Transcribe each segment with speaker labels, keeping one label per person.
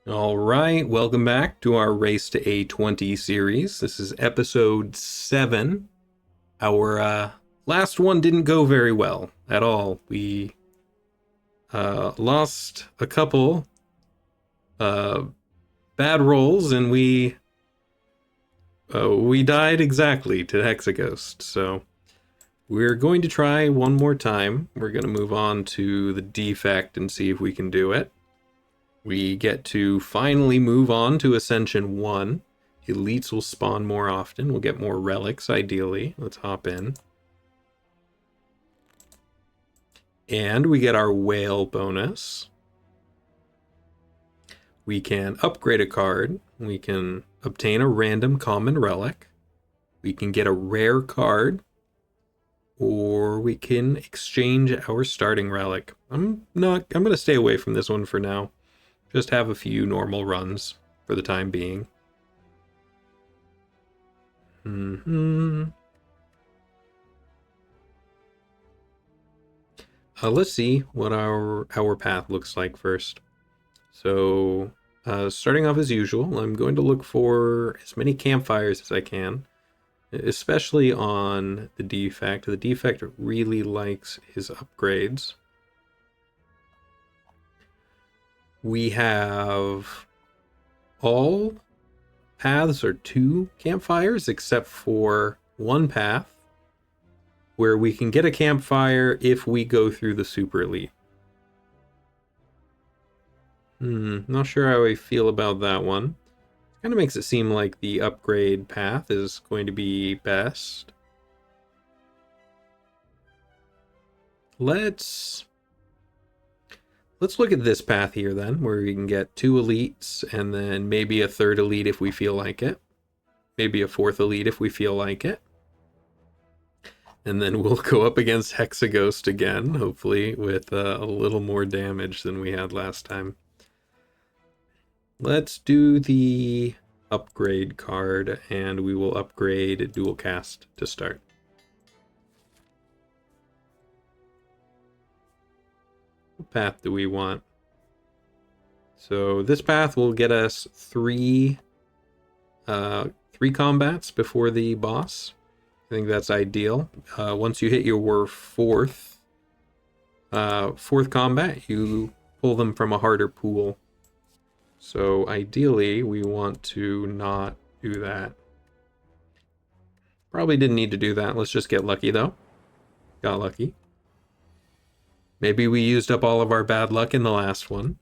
Speaker 1: All right, welcome back to our Race to A20 series. This is episode 7. Our last one didn't go very well at all. We lost a couple uh, bad rolls, and we died exactly to Hexaghost. So we're going to try one more time. We're going to move on to the defect and see if we can do it. We get to finally move on to Ascension 1. Elites will spawn more often. We'll get more relics, ideally. Let's hop in. And we get our whale bonus. We can upgrade a card. We can obtain a random common relic. We can get a rare card. Or we can exchange our starting relic. I'm going to stay away from this one for now. Just have a few normal runs for the time being. Let's see what our path looks like first. So, starting off as usual, I'm going to look for as many campfires as I can, especially on the defect. The defect really likes his upgrades. We have all paths are 2 campfires except for one path where we can get a campfire if we go through the super elite. Not sure how I feel about that one. Kind of makes it seem like the upgrade path is going to be best. Let's look at this path here then, where we can get 2 elites and then maybe a 3rd elite if we feel like it. Maybe a 4th elite if we feel like it. And then we'll go up against Hexaghost again, hopefully with a little more damage than we had last time. Let's do the upgrade card, and we will upgrade dual cast to start. What path do we want? So this path will get us 3 combats before the boss. I think that's ideal. Once you hit your fourth combat, you pull them from a harder pool. So ideally, we want to not do that. Probably didn't need to do that. Let's just get lucky, though. Got lucky. Maybe we used up all of our bad luck in the last one.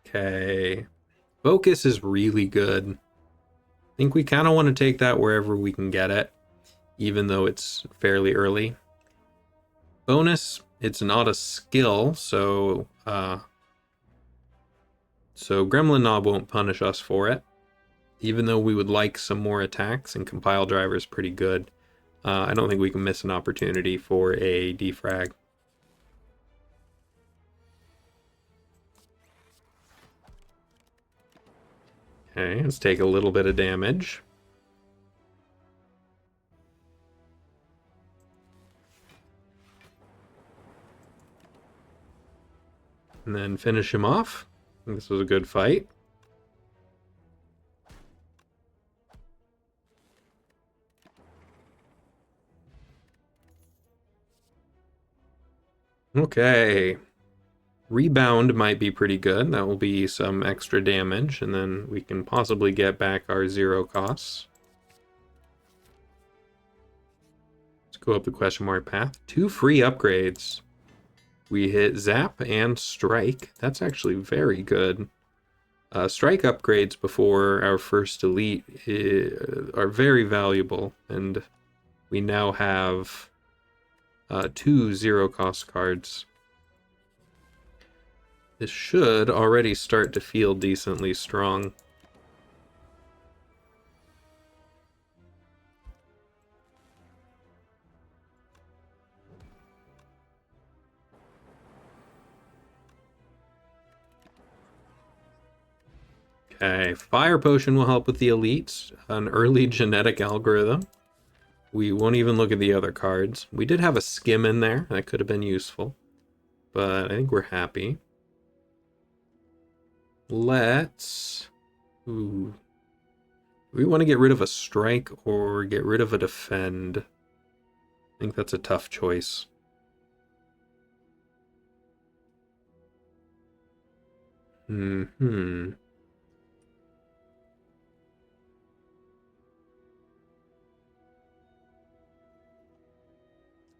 Speaker 1: Okay. Focus is really good. I think we kind of want to take that wherever we can get it, even though it's fairly early. Bonus, it's not a skill, so Gremlin Knob won't punish us for it, even though we would like some more attacks, and Compile Driver is pretty good. I don't think we can miss an opportunity for a defrag. Okay, let's take a little bit of damage. And then finish him off. I think this was a good fight. Okay. Rebound might be pretty good. That will be some extra damage, and then we can possibly get back our 0 costs. Let's go up the question mark path. 2 free upgrades. We hit Zap and Strike. That's actually very good. Strike upgrades before our first elite are very valuable, and we now have 2 0-cost cards. This should already start to feel decently strong. Okay, Fire Potion will help with the elites. An early genetic algorithm. We won't even look at the other cards. We did have a skim in there. That could have been useful. But I think we're happy. Let's... Ooh. We want to get rid of a strike or get rid of a defend. I think that's a tough choice.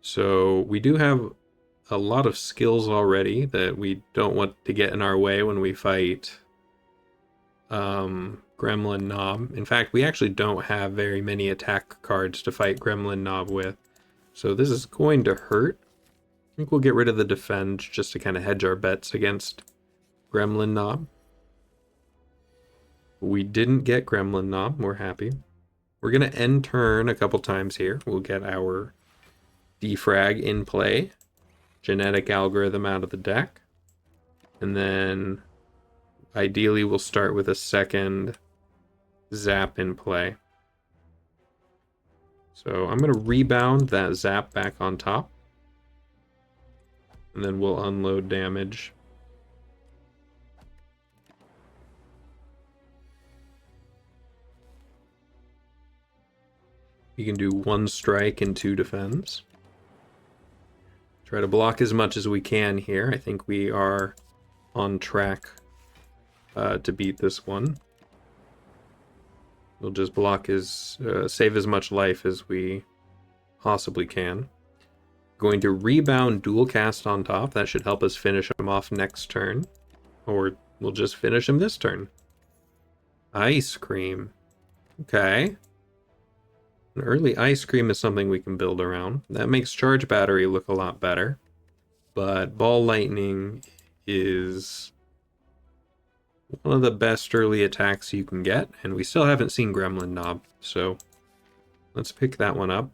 Speaker 1: So we do have a lot of skills already that we don't want to get in our way when we fight Gremlin Knob. In fact, we actually don't have very many attack cards to fight Gremlin Knob with. So this is going to hurt. I think we'll get rid of the defend just to kind of hedge our bets against Gremlin Knob. We didn't get Gremlin Knob. We're happy. We're going to end turn a couple times here. We'll get our defrag in play. Genetic algorithm out of the deck. And then ideally we'll start with a second zap in play. So I'm going to rebound that zap back on top. And then we'll unload damage. You can do 1 strike and 2 defends. Try to block as much as we can here. I think we are on track to beat this one. We'll just block save as much life as we possibly can. Going to rebound dual cast on top. That should help us finish him off next turn. Or we'll just finish him this turn. Ice cream. Okay. An early ice cream is something we can build around. That makes charge battery look a lot better. But ball lightning is one of the best early attacks you can get. And we still haven't seen Gremlin Knob. So let's pick that one up.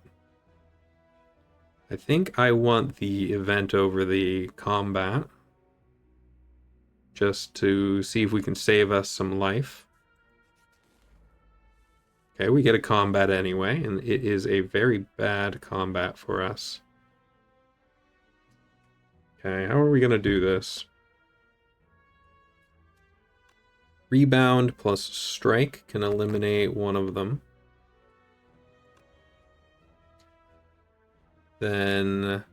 Speaker 1: I think I want the event over the combat. Just to see if we can save us some life. Okay, we get a combat anyway, and it is a very bad combat for us. Okay, how are we going to do this? Rebound plus strike can eliminate one of them. Then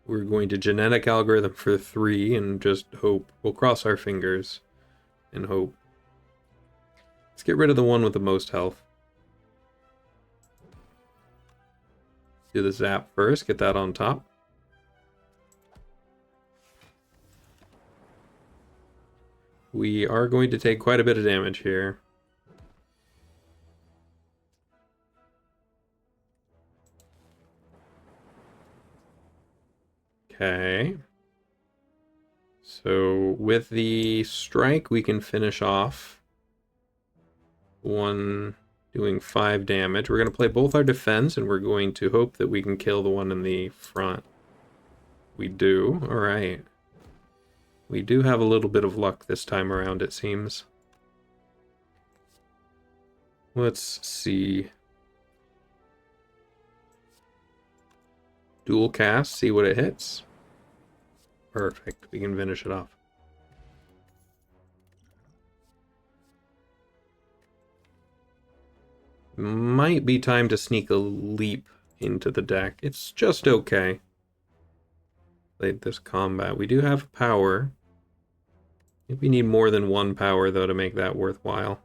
Speaker 1: we're going to genetic algorithm for 3 and just hope. We'll cross our fingers and hope. Let's get rid of the one with the most health. Do the zap first, get that on top. We are going to take quite a bit of damage here. Okay. So with the strike, we can finish off one doing 5 damage. We're going to play both our defense, and we're going to hope that we can kill the one in the front. We do. All right. We do have a little bit of luck this time around, it seems. Let's see. Dual cast, see what it hits. Perfect. We can finish it off. Might be time to sneak a leap into the deck. It's just okay. Played this combat. We do have power. I think we need more than 1 power, though, to make that worthwhile.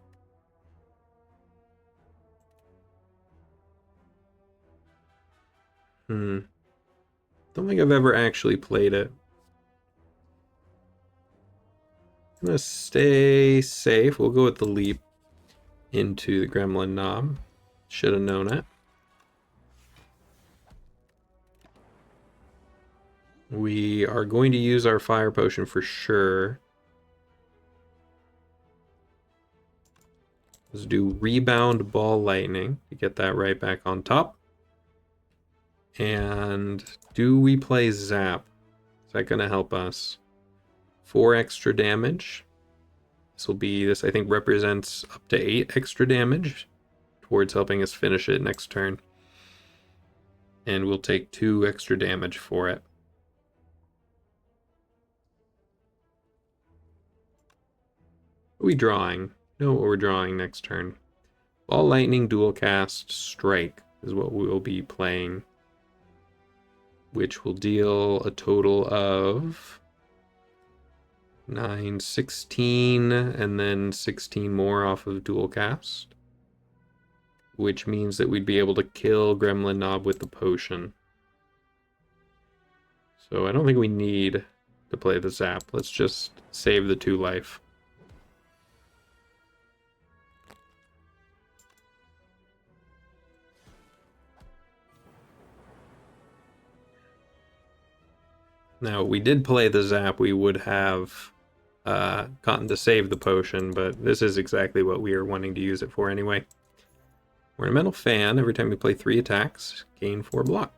Speaker 1: Don't think I've ever actually played it. I'm gonna stay safe. We'll go with the leap into the Gremlin Knob. Should have known it. We are going to use our fire potion for sure. Let's do rebound ball lightning to get that right back on top. And do we play zap? Is that going to help us? 4 extra damage. This I think represents up to 8 extra damage. towards helping us finish it next turn. And we'll take 2 extra damage for it. What are we drawing? Know what we're drawing next turn. Ball Lightning, Dual Cast, Strike is what we'll be playing, which will deal a total of 9, 16, and then 16 more off of Dual Cast, which means that we'd be able to kill Gremlin Knob with the potion. So I don't think we need to play the Zap. Let's just save the 2 life. Now, we did play the Zap, we would have gotten to save the potion, but this is exactly what we are wanting to use it for anyway. Ornamental Fan, every time you play 3 attacks, gain 4 block.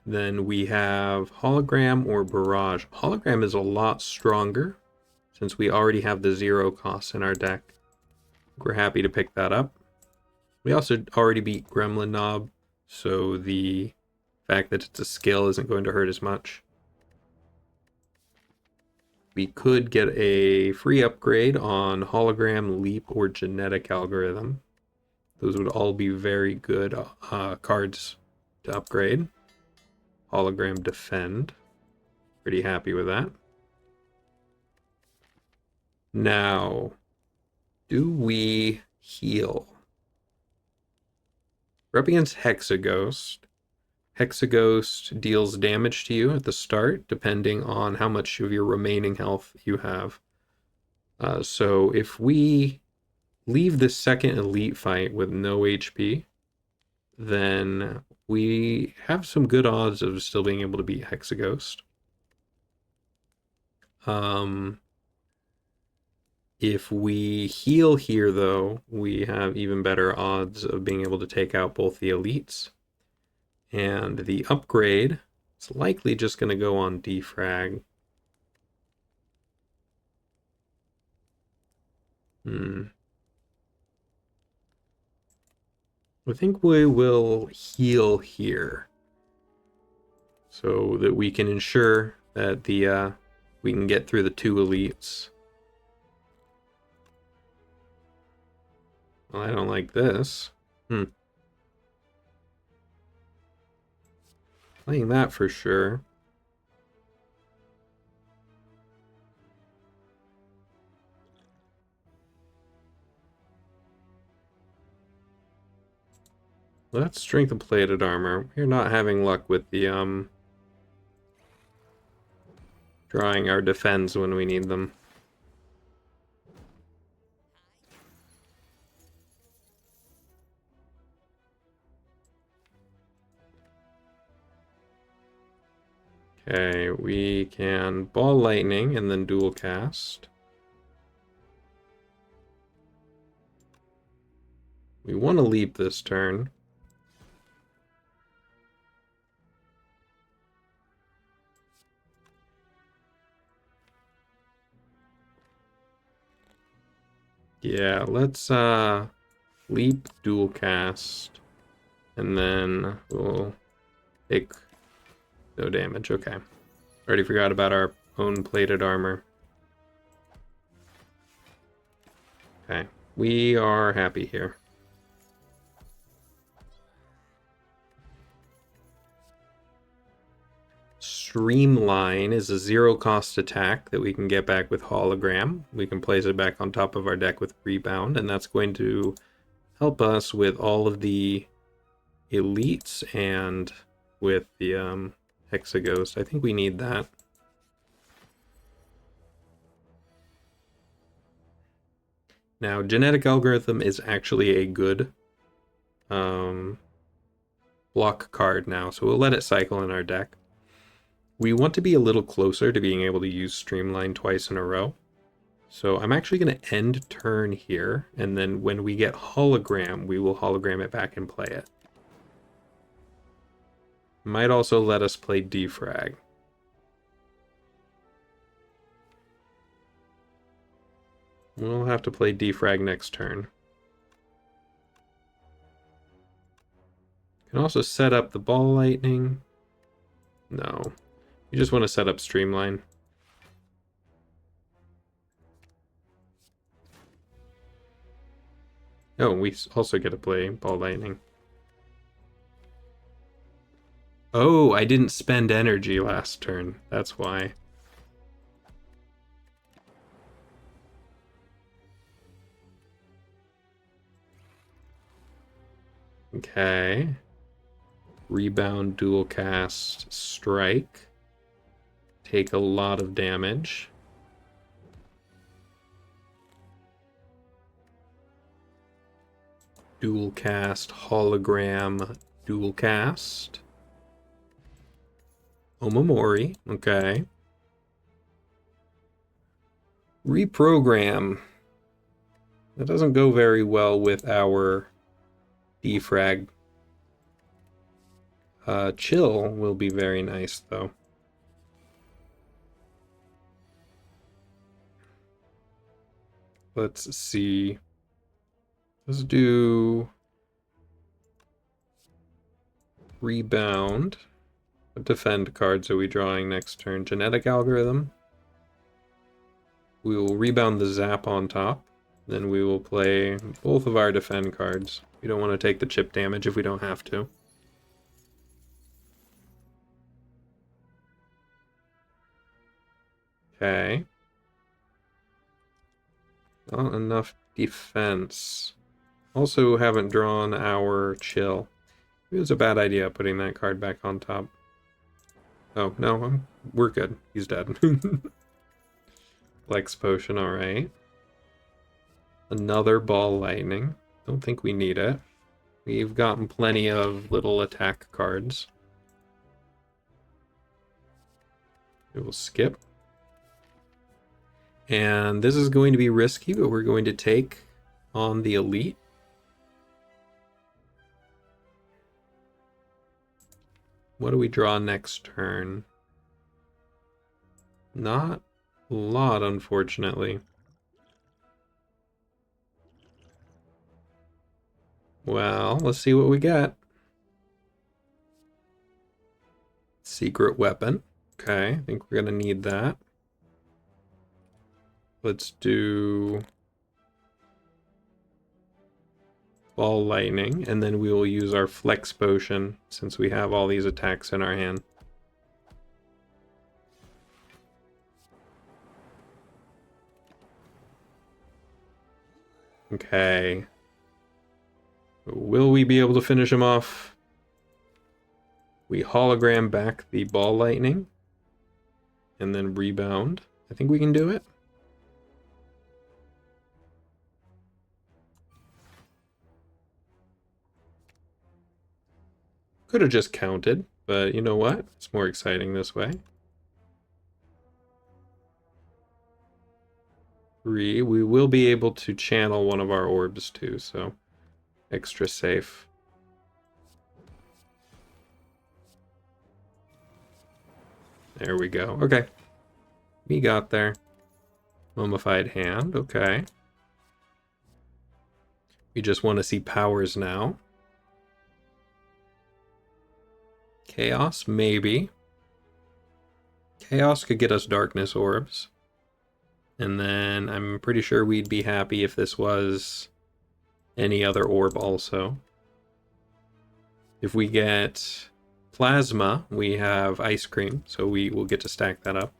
Speaker 1: Then we have Hologram or Barrage. Hologram is a lot stronger, since we already have the 0 cost in our deck. We're happy to pick that up. We also already beat Gremlin Knob, so the fact that it's a skill isn't going to hurt as much. We could get a free upgrade on Hologram, Leap, or Genetic Algorithm. Those would all be very good cards to upgrade. Hologram Defend. Pretty happy with that. Now, do we heal? We're up against Hexaghost. Hexaghost deals damage to you at the start, depending on how much of your remaining health you have. So if we leave the second elite fight with no HP, then we have some good odds of still being able to beat Hexaghost. If we heal here, though, we have even better odds of being able to take out both the elites. And the upgrade is likely just going to go on defrag. I think we will heal here, so that we can ensure that we can get through the 2 elites. Well, I don't like this. Playing that for sure. That's strength of plated armor. We're not having luck with the drawing our defense when we need them. Okay, we can Ball Lightning and then Dual Cast. We want to leap this turn. Yeah, let's leap, Dual Cast, and then we'll take no damage. Okay. Already forgot about our own plated armor. Okay. We are happy here. Streamline is a 0 cost attack that we can get back with Hologram. We can place it back on top of our deck with Rebound, and that's going to help us with all of the elites and with the Hexaghost. I think we need that. Now, Genetic Algorithm is actually a good block card now, so we'll let it cycle in our deck. We want to be a little closer to being able to use Streamline twice in a row. So I'm actually going to end turn here, and then when we get Hologram, we will Hologram it back and play it. Might also let us play Defrag. We'll have to play defrag next turn. Can also set up the ball lightning. No. You just want to set up streamline. Oh, we also get to play ball lightning. Oh, I didn't spend energy last turn. That's why. Okay. Rebound, dual cast, strike. Take a lot of damage. Dual cast, hologram, dual cast. Omamori, okay. Reprogram. That doesn't go very well with our defrag. Chill will be very nice, though. Let's see. Let's do rebound. What defend cards are we drawing next turn? Genetic algorithm. We will rebound the zap on top. Then we will play both of our defend cards. We don't want to take the chip damage if we don't have to. Okay. Not enough defense. Also haven't drawn our chill. It was a bad idea putting that card back on top. Oh, no, we're good. He's dead. Flex potion, alright. Another ball lightning. Don't think we need it. We've gotten plenty of little attack cards. We will skip. And this is going to be risky, but we're going to take on the elite. What do we draw next turn? Not a lot, unfortunately. Well, let's see what we get. Secret weapon. Okay, I think we're going to need that. Let's do ball lightning, and then we will use our flex potion since we have all these attacks in our hand. Okay. Will we be able to finish him off? We hologram back the ball lightning and then rebound. I think we can do it. Could have just counted, but you know what? It's more exciting this way. 3. We will be able to channel one of our orbs too, so extra safe. There we go. Okay. We got there. Mummified hand. Okay. We just want to see powers now. Chaos, maybe. Chaos could get us darkness orbs. And then I'm pretty sure we'd be happy if this was any other orb also. If we get plasma, we have ice cream, so we will get to stack that up.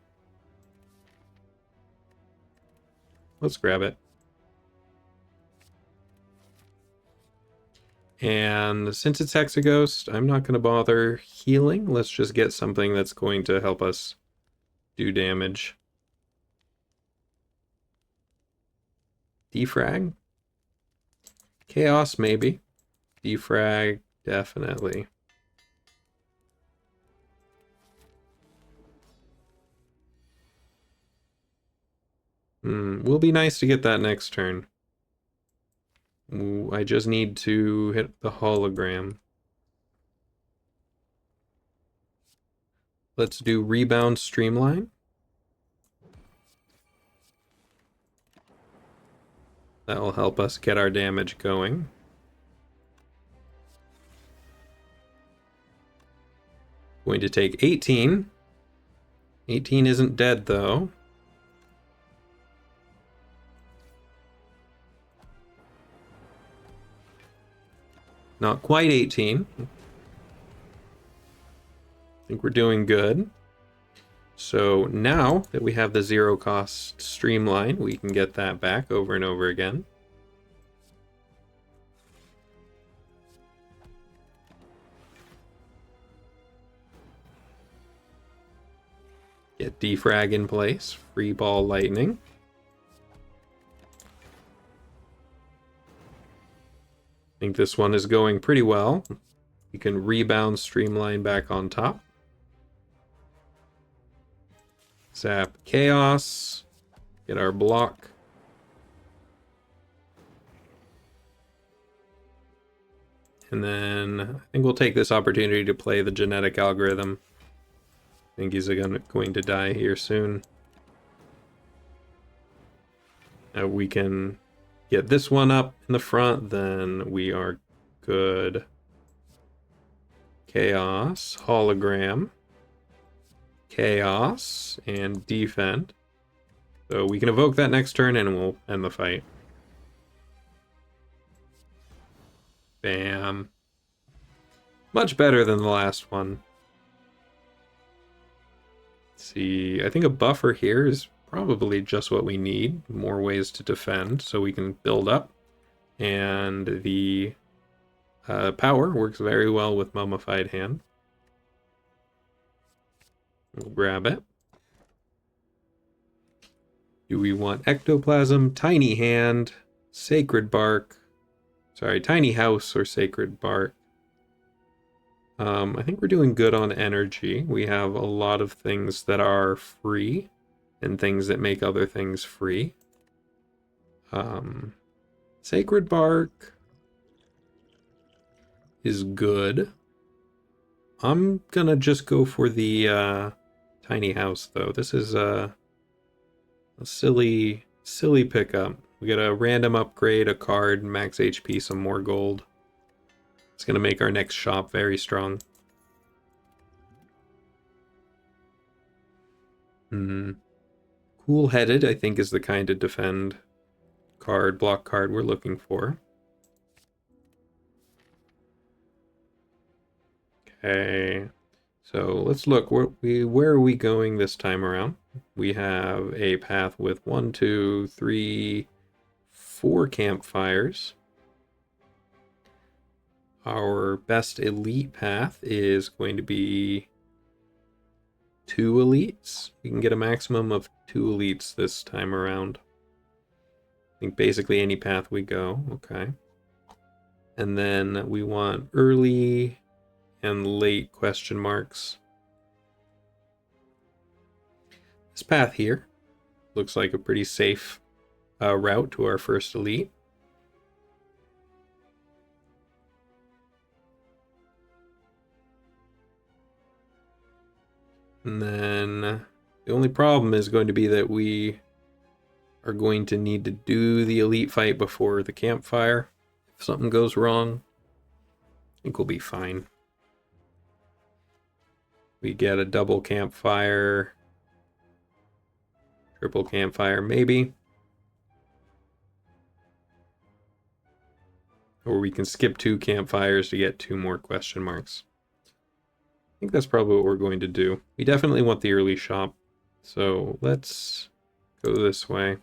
Speaker 1: Let's grab it. And since it's Hexaghost, I'm not going to bother healing. Let's just get something that's going to help us do damage. Defrag? Chaos, maybe. Defrag, definitely. Will be nice to get that next turn. Ooh, I just need to hit the hologram. Let's do rebound streamline. That'll help us get our damage going. Going to take 18. 18 isn't dead, though. Not quite 18. I think we're doing good. So now that we have the zero cost streamline, we can get that back over and over again. Get defrag in place, free ball lightning. I think this one is going pretty well. We can rebound streamline back on top. Zap chaos. Get our block. And then I think we'll take this opportunity to play the genetic algorithm. I think he's going to die here soon. We can get this one up in the front, then we are good. Chaos, hologram, chaos, and defend. So we can evoke that next turn and we'll end the fight. Bam. Much better than the last one. Let's see, I think a buffer here is probably just what we need. More ways to defend so we can build up. And the power works very well with Mummified Hand. We'll grab it. Do we want Ectoplasm, Tiny Hand, Sacred Bark? Sorry, Tiny House or Sacred Bark. I think we're doing good on energy. We have a lot of things that are free and things that make other things free. Sacred Bark is good. I'm gonna just go for the Tiny House, though. This is a silly pickup. We get a random upgrade, a card, max HP, some more gold. It's gonna make our next shop very strong. Cool-headed, I think, is the kind of defend card, block card we're looking for. Okay, so let's look. Where are we going this time around? We have a path with 1, 2, 3, 4 campfires. Our best elite path is going to be 2 elites. We can get a maximum of 2 elites this time around. I think basically any path we go. Okay. And then we want early and late question marks. This path here looks like a pretty safe route to our first elite. And then the only problem is going to be that we are going to need to do the elite fight before the campfire. If something goes wrong, I think we'll be fine. We get a double campfire, triple campfire maybe. Or we can skip 2 campfires to get 2 more question marks. I think that's probably what we're going to do. We definitely want the early shop. So let's go this way.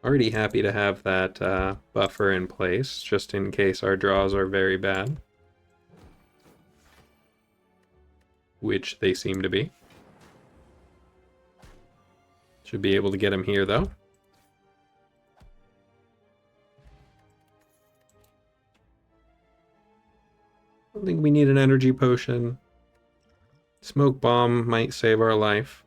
Speaker 1: Already happy to have that buffer in place, just in case our draws are very bad. Which they seem to be. Should be able to get him here, though. I don't think we need an energy potion. Smoke bomb might save our life.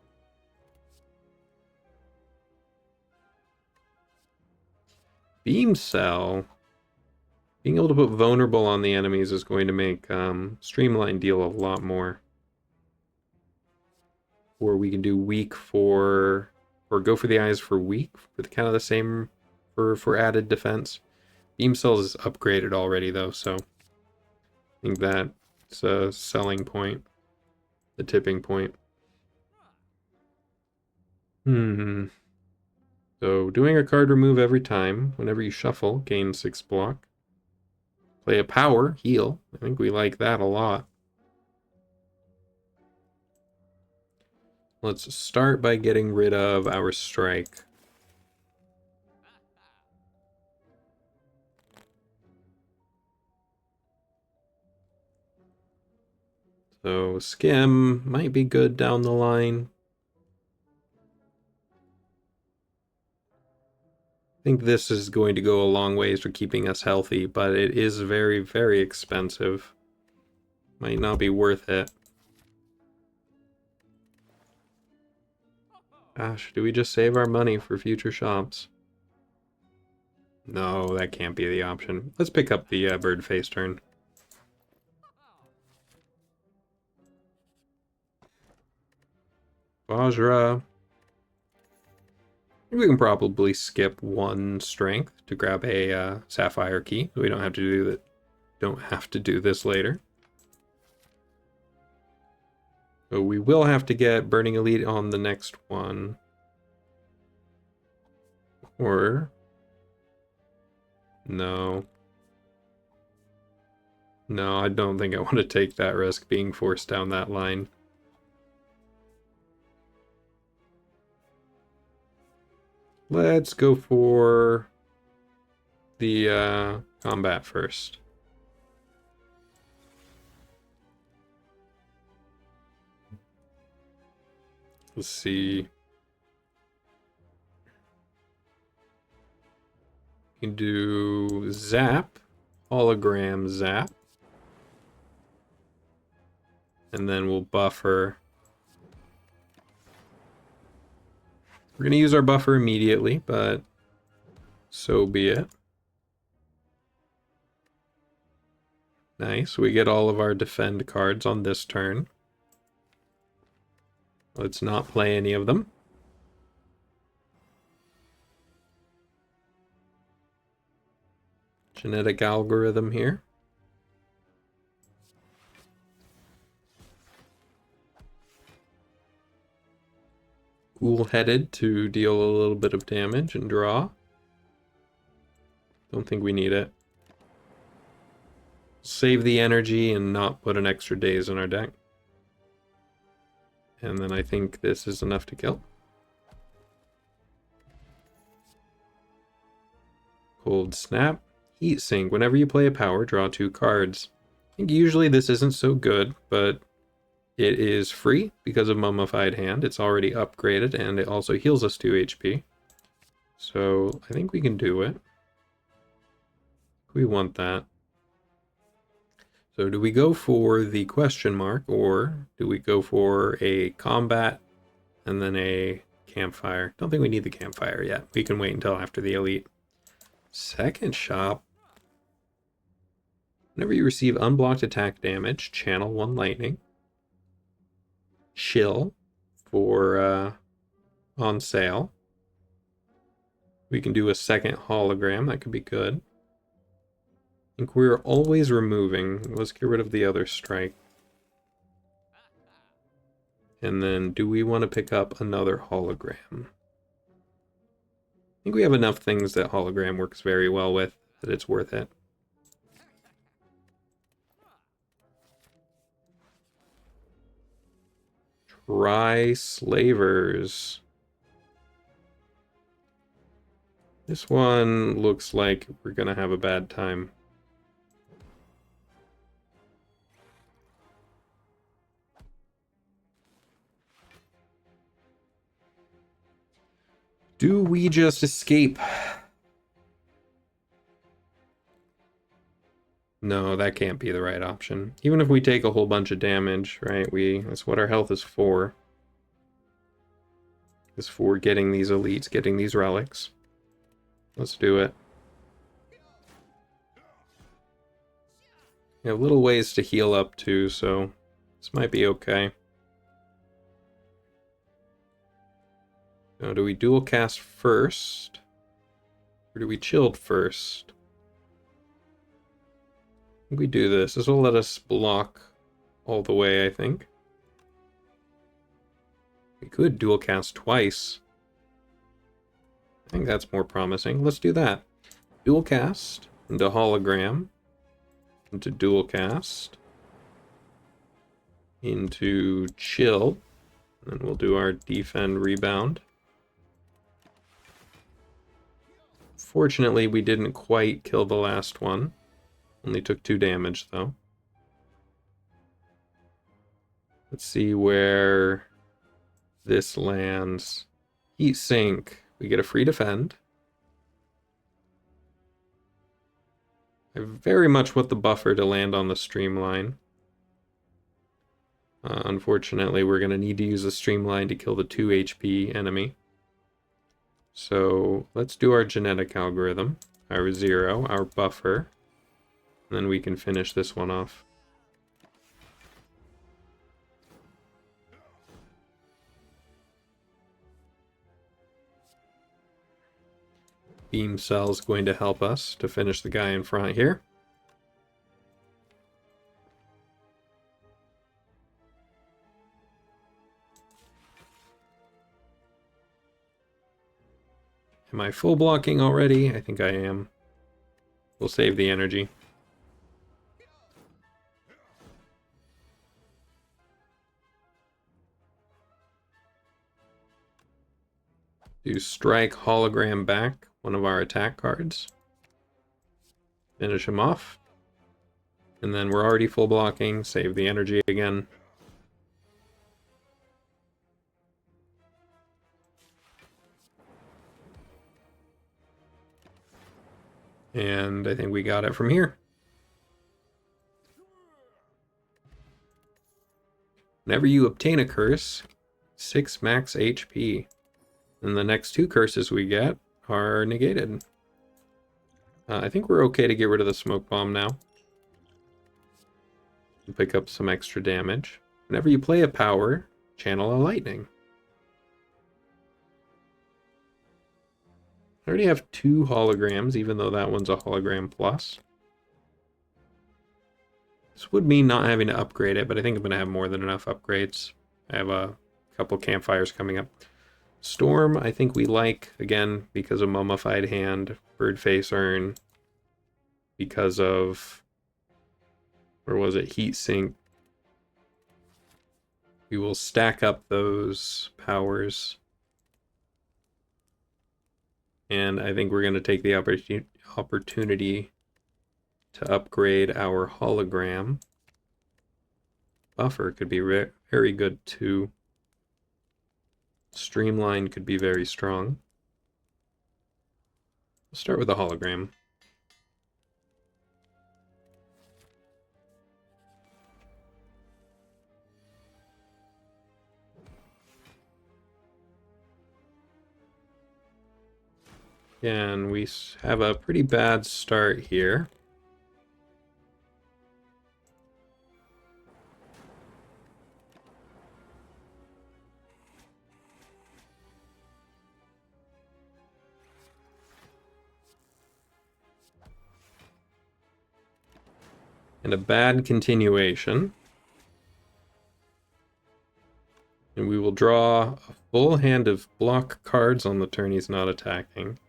Speaker 1: Beam cell. Being able to put vulnerable on the enemies is going to make Streamline deal a lot more. Or we can do weak for, or go for the eyes for weak, with kind of the same for added defense. Beam cells is upgraded already though, so I think that's a selling point, the tipping point. So doing a card remove every time, whenever you shuffle, gain 6 block. Play a power, heal. I think we like that a lot. Let's start by getting rid of our strike. So skim might be good down the line. I think this is going to go a long ways for keeping us healthy, but it is very, very expensive. Might not be worth it. Gosh, do we just save our money for future shops? No, that can't be the option. Let's pick up the bird face turn. Vajra. I think we can probably skip 1 strength to grab a sapphire key. We don't have to do that. Don't have to do this later. So we will have to get Burning Elite on the next one. Or... no. No, I don't think I want to take that risk being forced down that line. Let's go for the combat first. Let's see. You can do zap, hologram zap. And then we'll buffer. We're going to use our buffer immediately, but so be it. Nice, we get all of our defend cards on this turn. Let's not play any of them. Genetic algorithm here. Cool-headed to deal a little bit of damage and draw. Don't think we need it. Save the energy and not put an extra daze in our deck. And then I think this is enough to kill. Cold Snap. Heat Sink. Whenever you play a power, draw 2 cards. I think usually this isn't so good, but it is free because of Mummified Hand. It's already upgraded, and it also heals us 2 HP. So I think we can do it. We want that. So do we go for the question mark, or do we go for a combat and then a campfire? Don't think we need the campfire yet. We can wait until after the elite. Second shop. Whenever you receive unblocked attack damage, channel 1 lightning. Chill for on sale. We can do a second hologram. That could be good. I think we're always removing. Let's get rid of the other strike. And then do we want to pick up another hologram? I think we have enough things that hologram works very well with that it's worth it. Try Slavers. This one looks like we're gonna have a bad time. Do we just escape? No, that can't be the right option. Even if we take a whole bunch of damage, right? That's what our health is for. Is for getting these elites, getting these relics. Let's do it. We have little ways to heal up too, so this might be okay. Now, do we dual cast first? Or do we chilled first? I think we do this. This will let us block all the way, I think. We could dual cast twice. I think that's more promising. Let's do that. Dual cast into hologram, into dual cast, into chill, and then we'll do our defend rebound. Fortunately, we didn't quite kill the last one. Only took 2 damage, though. Let's see where this lands. Heat sink. We get a free defend. I very much want the buffer to land on the streamline. Unfortunately, we're going to need to use the streamline to kill the 2 HP enemy. So let's do our genetic algorithm, our 0, our buffer, and then we can finish this one off. Beam cell is going to help us to finish the guy in front here. Am I full blocking already? I think I am. We'll save the energy. Do strike hologram back, one of our attack cards. Finish him off. And then we're already full blocking, save the energy again. And I think we got it from here. Whenever you obtain a curse, 6 max HP. And the next 2 curses we get are negated. I think we're okay to get rid of the smoke bomb now. And pick up some extra damage. Whenever you play a power, channel a lightning. I already have 2 holograms, even though that one's a hologram plus. This would mean not having to upgrade it, but I think I'm going to have more than enough upgrades. I have a couple campfires coming up. Storm, I think we like, again, because of Mummified Hand, Birdface Urn, because of, where was it, Heat Sink. We will stack up those powers. And I think we're going to take the opportunity to upgrade our hologram. Buffer could be very good too. Streamline could be very strong. We'll start with the hologram. Again, we have a pretty bad start here. And a bad continuation. And we will draw a full hand of block cards on the turn he's not attacking.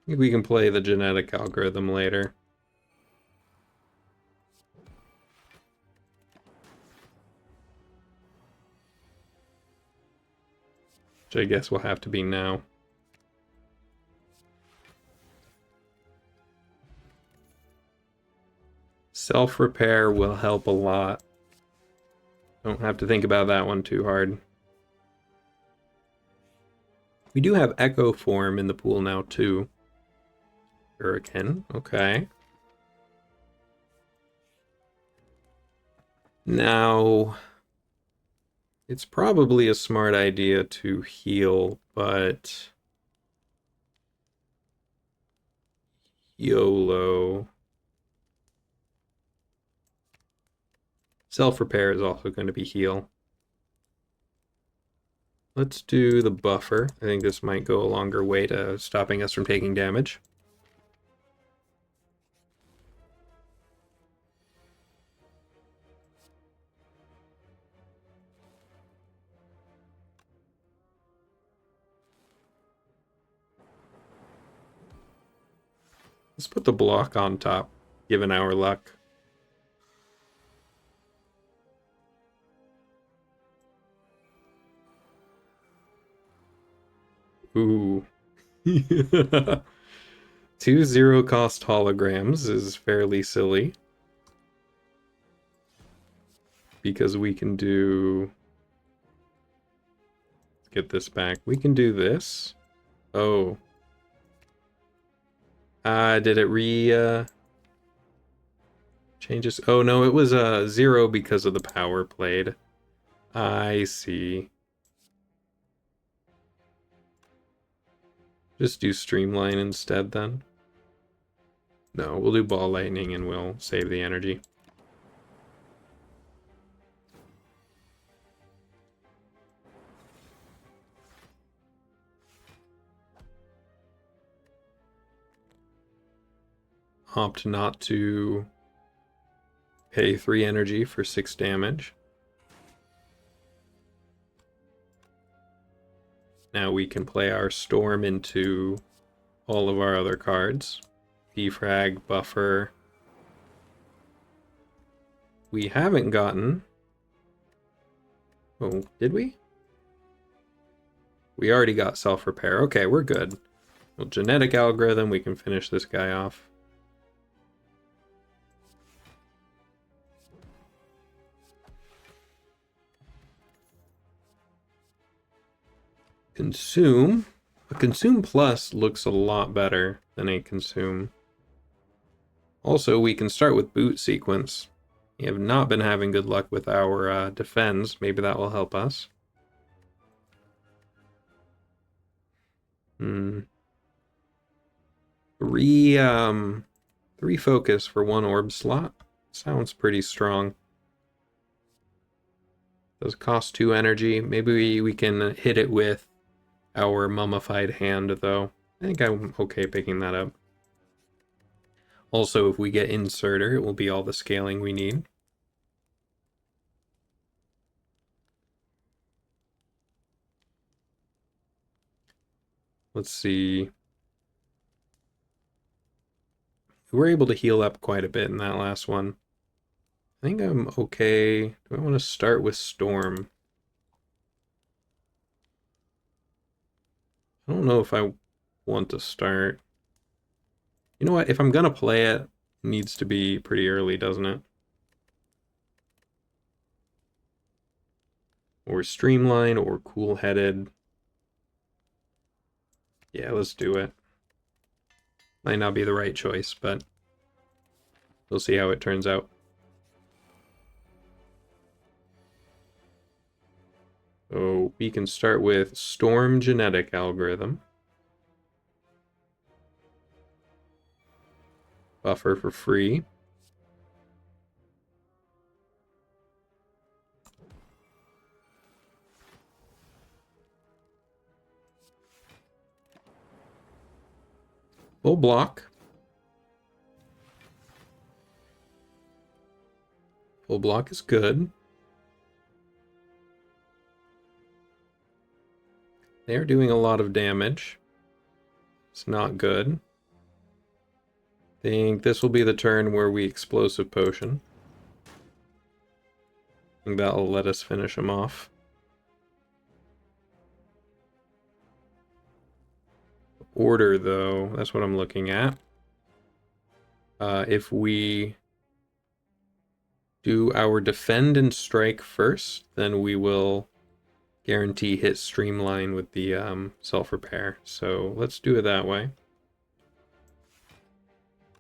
Speaker 1: I think we can play the genetic algorithm later. Which I guess will have to be now. Self-repair will help a lot. Don't have to think about that one too hard. We do have Echo Form in the pool now too. Hurricane, okay. Now, it's probably a smart idea to heal, but YOLO. Self-repair is also going to be heal. Let's do the buffer. I think this might go a longer way to stopping us from taking damage. Let's put the block on top, given our luck. Ooh. 2 zero-cost holograms is fairly silly. Because we can do... Let's get this back. We can do this. Oh. Did it changes? Oh no, it was 0 because of the power played. I see. Just do streamline instead then. No, we'll do ball lightning and we'll save the energy. Opt not to pay 3 energy for 6 damage. Now we can play our storm into all of our other cards. Defrag, buffer. We haven't gotten... Oh, did we? We already got self-repair. Okay, we're good. Well, genetic algorithm, we can finish this guy off. Consume. A consume plus looks a lot better than a consume. Also, we can start with boot sequence. We have not been having good luck with our defense. Maybe that will help us. Three focus for 1 orb slot. Sounds pretty strong. Does cost 2 energy. Maybe we can hit it with our mummified hand, though. I think I'm okay picking that up. Also, if we get inserter, it will be all the scaling we need. Let's see. We were able to heal up quite a bit in that last one. I think I'm okay. Do I want to start with Storm? I don't know if I want to start. You know what? If I'm gonna play it, it needs to be pretty early, doesn't it? Or streamline or cool-headed. Yeah, let's do it. Might not be the right choice, but we'll see how it turns out. So we can start with Storm Genetic Algorithm. Buffer for free. Full block. Full block is good. They're doing a lot of damage. It's not good. I think this will be the turn where we Explosive Potion. I think that'll let us finish him off. Order, though, that's what I'm looking at. If we do our defend and strike first, then we will guarantee hit streamline with the self-repair. So let's do it that way.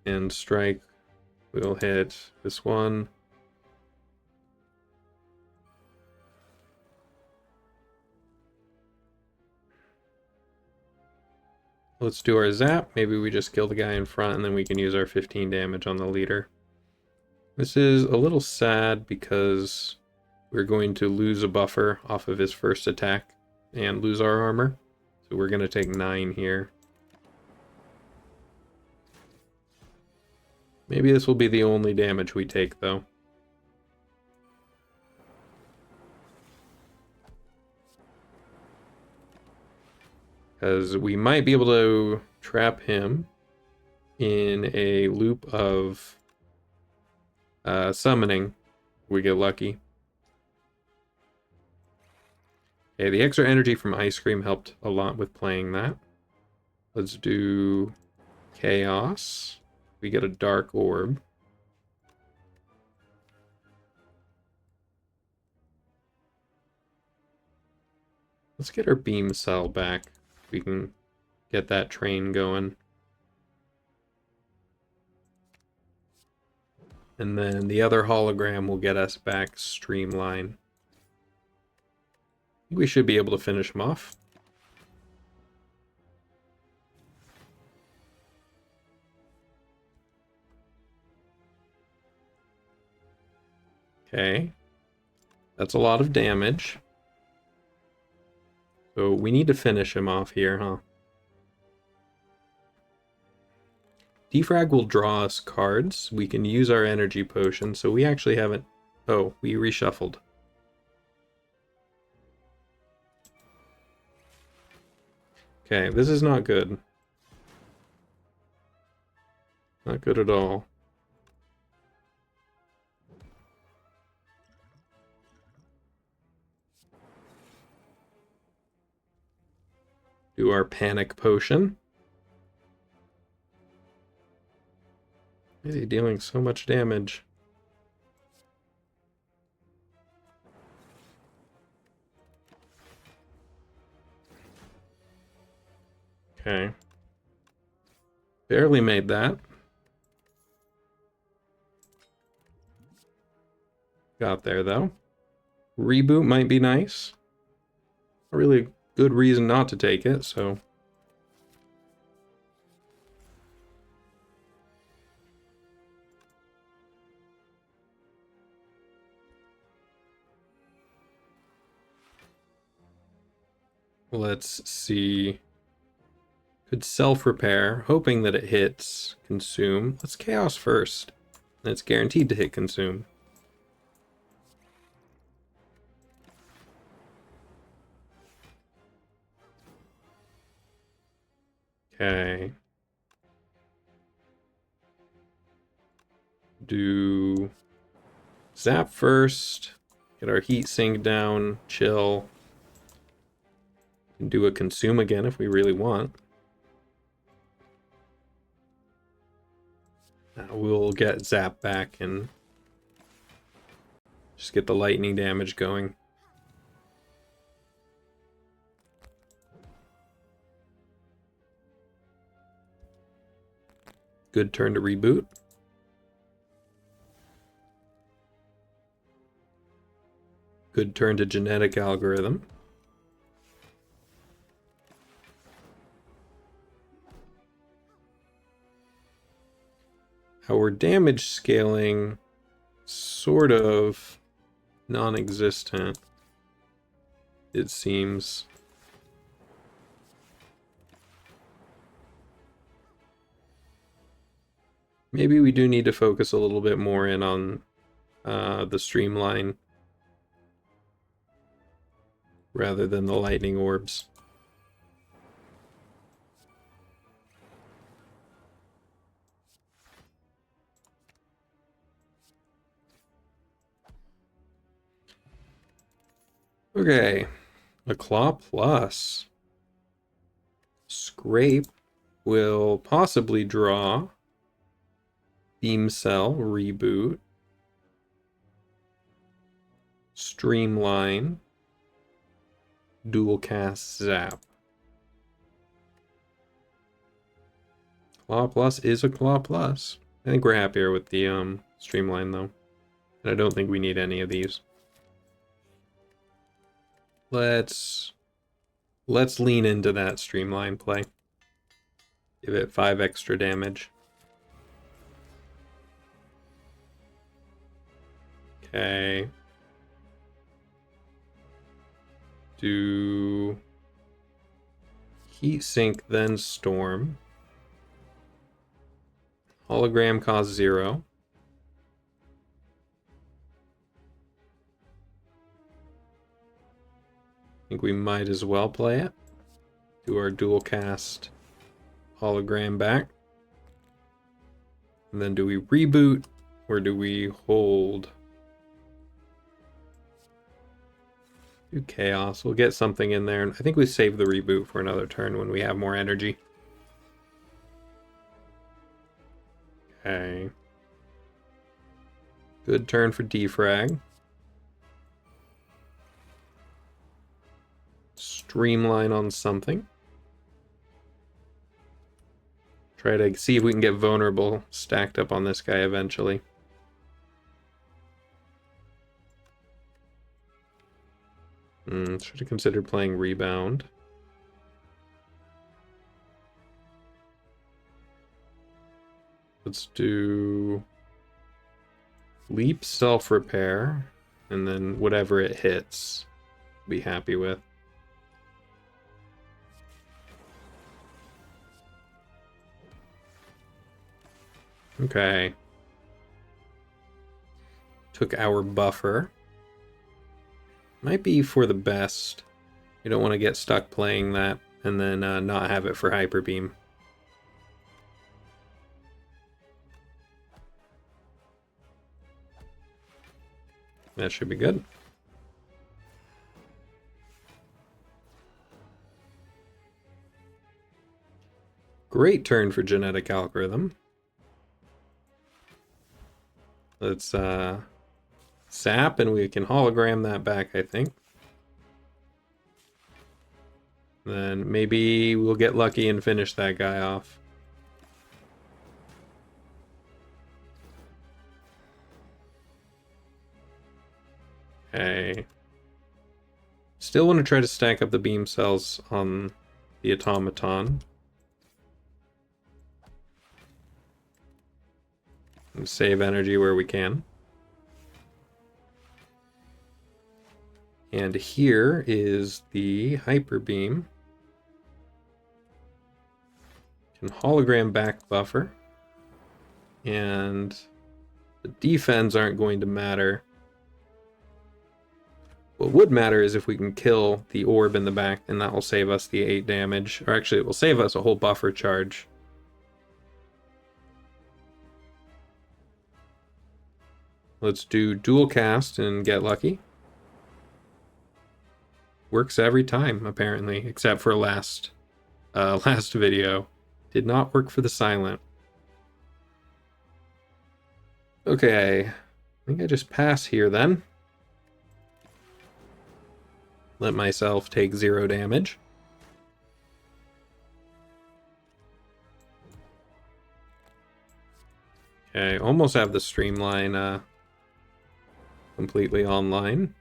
Speaker 1: And strike, we'll hit this one. Let's do our zap. Maybe we just kill the guy in front and then we can use our 15 damage on the leader. This is a little sad because we're going to lose a buffer off of his first attack and lose our armor. So we're going to take 9 here. Maybe this will be the only damage we take, though. Because we might be able to trap him in a loop of summoning. We get lucky. Okay, the extra energy from ice cream helped a lot with playing that. Let's do chaos. We get a dark orb. Let's get our beam cell back. We can get that train going. And then the other hologram will get us back streamline. I think we should be able to finish him off. Okay. That's a lot of damage. So we need to finish him off here, huh? Defrag will draw us cards. We can use our energy potion, so we actually haven't... Oh, we reshuffled. Okay, this is not good. Not good at all. Do our panic potion. Why is he dealing so much damage? Okay. Barely made that. Got there, though. Reboot might be nice. Not really a good reason not to take it, so... Let's see. Could self-repair, hoping that it hits consume. Let's chaos first. And it's guaranteed to hit consume. Okay. Do zap first. Get our heat sink down. Chill. Do a consume again if we really want. We'll get zap back and just get the lightning damage going. Good turn to reboot. Good turn to genetic algorithm. Our damage scaling sort of non-existent, it seems. Maybe we do need to focus a little bit more in on the streamline rather than the lightning orbs. Okay, a claw plus. Scrape will possibly draw. Beam cell, reboot. Streamline. Dual cast zap. Claw plus is a claw plus. I think we're happier with the streamline though. And I don't think we need any of these. Let's lean into that streamline play. Give it 5 extra damage. Okay. Do heat sink, then storm. Hologram costs 0. I think we might as well play it. Do our dual cast hologram back. And then do we reboot or do we hold? Do chaos. We'll get something in there. I think we save the reboot for another turn when we have more energy. Okay. Good turn for defrag. Streamline on something. Try to see if we can get vulnerable stacked up on this guy eventually. Should have considered playing rebound. Let's do leap, self-repair, and then whatever it hits, be happy with. Okay. Took our buffer. Might be for the best. You don't want to get stuck playing that and then not have it for Hyper Beam. That should be good. Great turn for Genetic Algorithm. Let's sap and we can hologram that back, I think. Then maybe we'll get lucky and finish that guy off. Okay. Still want to try to stack up the beam cells on the automaton. And save energy where we can. And here is the hyper beam. Can hologram back buffer. And the defense aren't going to matter. What would matter is if we can kill the orb in the back, and that will save us the 8 damage. Or actually, it will save us a whole buffer charge. Let's do dual cast and get lucky. Works every time, apparently, except for last video. Did not work for the silent. Okay, I think I just pass here then. Let myself take 0 damage. Okay, almost have the streamline completely online.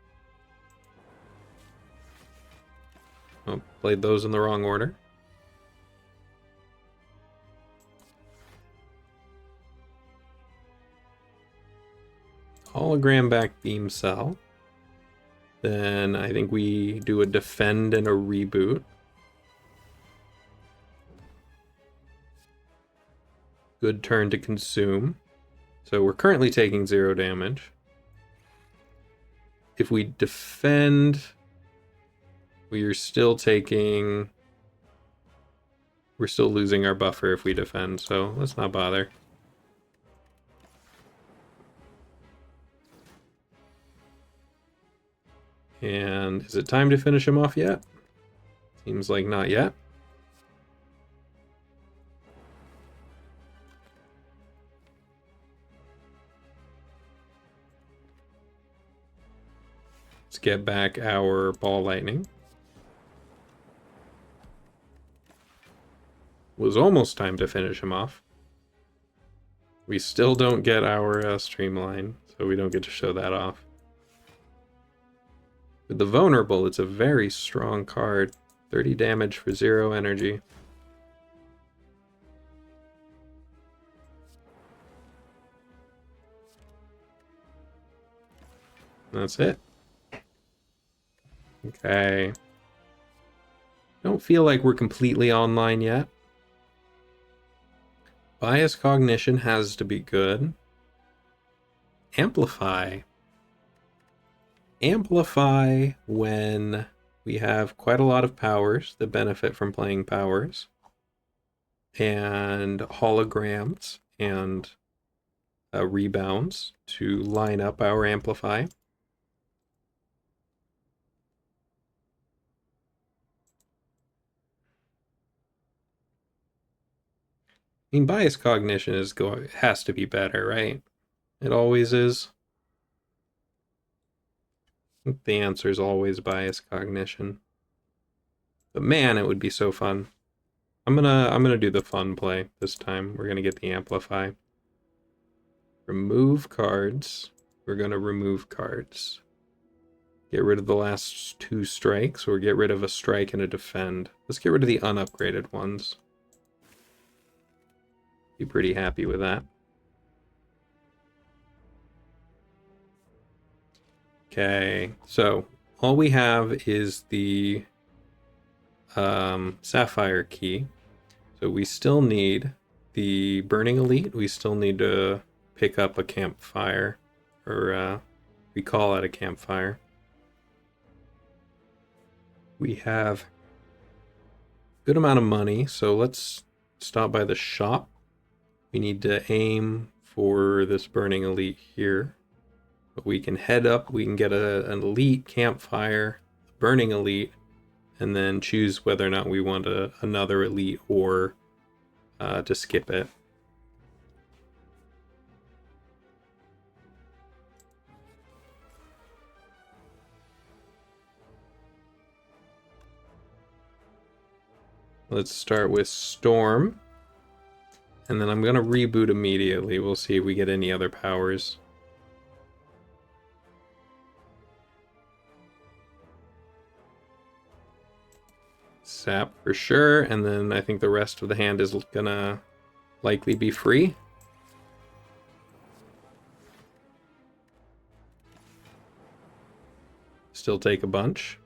Speaker 1: Oh, played those in the wrong order. Hologram back beam cell. Then I think we do a defend and a reboot. Good turn to consume. So we're currently taking 0 damage. If we defend, we are still taking... We're still losing our buffer if we defend, so let's not bother. And is it time to finish him off yet? Seems like not yet. Let's get back our ball lightning. Was almost time to finish him off. We still don't get our streamline, so we don't get to show that off. With the vulnerable, it's a very strong card. 30 damage for 0 energy. That's it. Okay. Don't feel like we're completely online yet. Bias cognition has to be good. Amplify. Amplify when we have quite a lot of powers that benefit from playing powers. And holograms and rebounds to line up our amplify. I mean, bias cognition has to be better, right? It always is. I think the answer is always bias cognition. But man, it would be so fun. I'm gonna do the fun play this time. We're gonna get the amplify. Remove cards. We're gonna remove cards. Get rid of the last 2 strikes, or get rid of a strike and a defend. Let's get rid of the unupgraded ones. Be pretty happy with that. Okay, so all we have is the Sapphire key. So we still need the Burning Elite. We still need to pick up a campfire, or recall at a campfire. We have a good amount of money, so let's stop by the shop. We need to aim for this Burning Elite here. But we can head up, we can get an Elite campfire, Burning Elite, and then choose whether or not we want another Elite or to skip it. Let's start with Storm. And then I'm going to reboot immediately. We'll see if we get any other powers. Sap for sure. And then I think the rest of the hand is going to likely be free. Still take a bunch.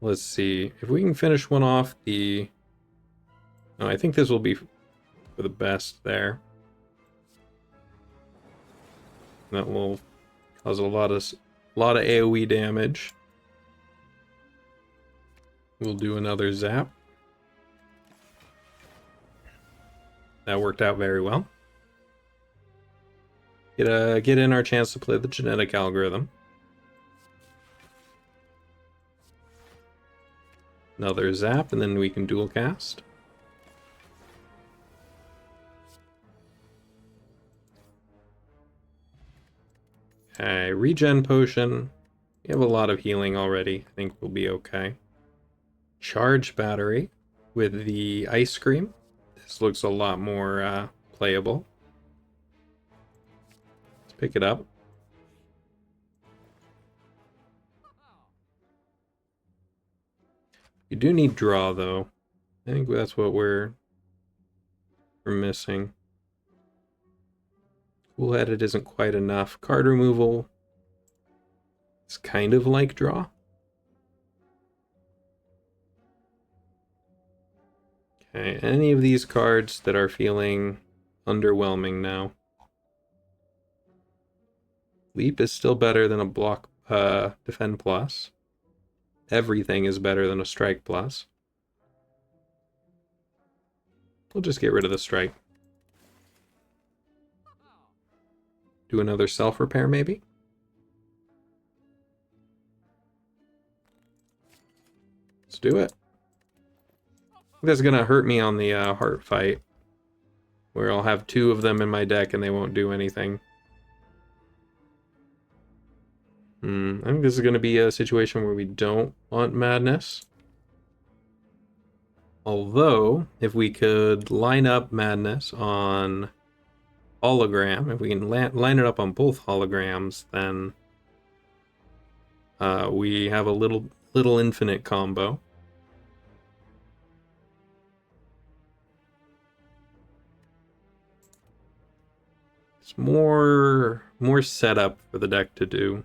Speaker 1: Let's see if we can finish one off the... No, I think this will be for the best there. That will cause a lot of AoE damage. We'll do another zap. That worked out very well. Get in our chance to play the genetic algorithm. Another zap, and then we can dual cast. Okay, regen potion. We have a lot of healing already. I think we'll be okay. Charge battery with the ice cream. This looks a lot more playable. Let's pick it up. You do need draw, though. I think that's what we're missing. Cool-headed isn't quite enough. Card removal is kind of like draw. Okay, any of these cards that are feeling underwhelming now. Leap is still better than a block defend plus. Everything is better than a strike plus. We'll just get rid of the strike. Do another self-repair, maybe? Let's do it. That's gonna hurt me on the heart fight, where I'll have 2 of them in my deck and they won't do anything. I think this is gonna be a situation where we don't want Madness. Although, if we could line up Madness on hologram, if we can line it up on both holograms, then we have a little infinite combo. It's more setup for the deck to do.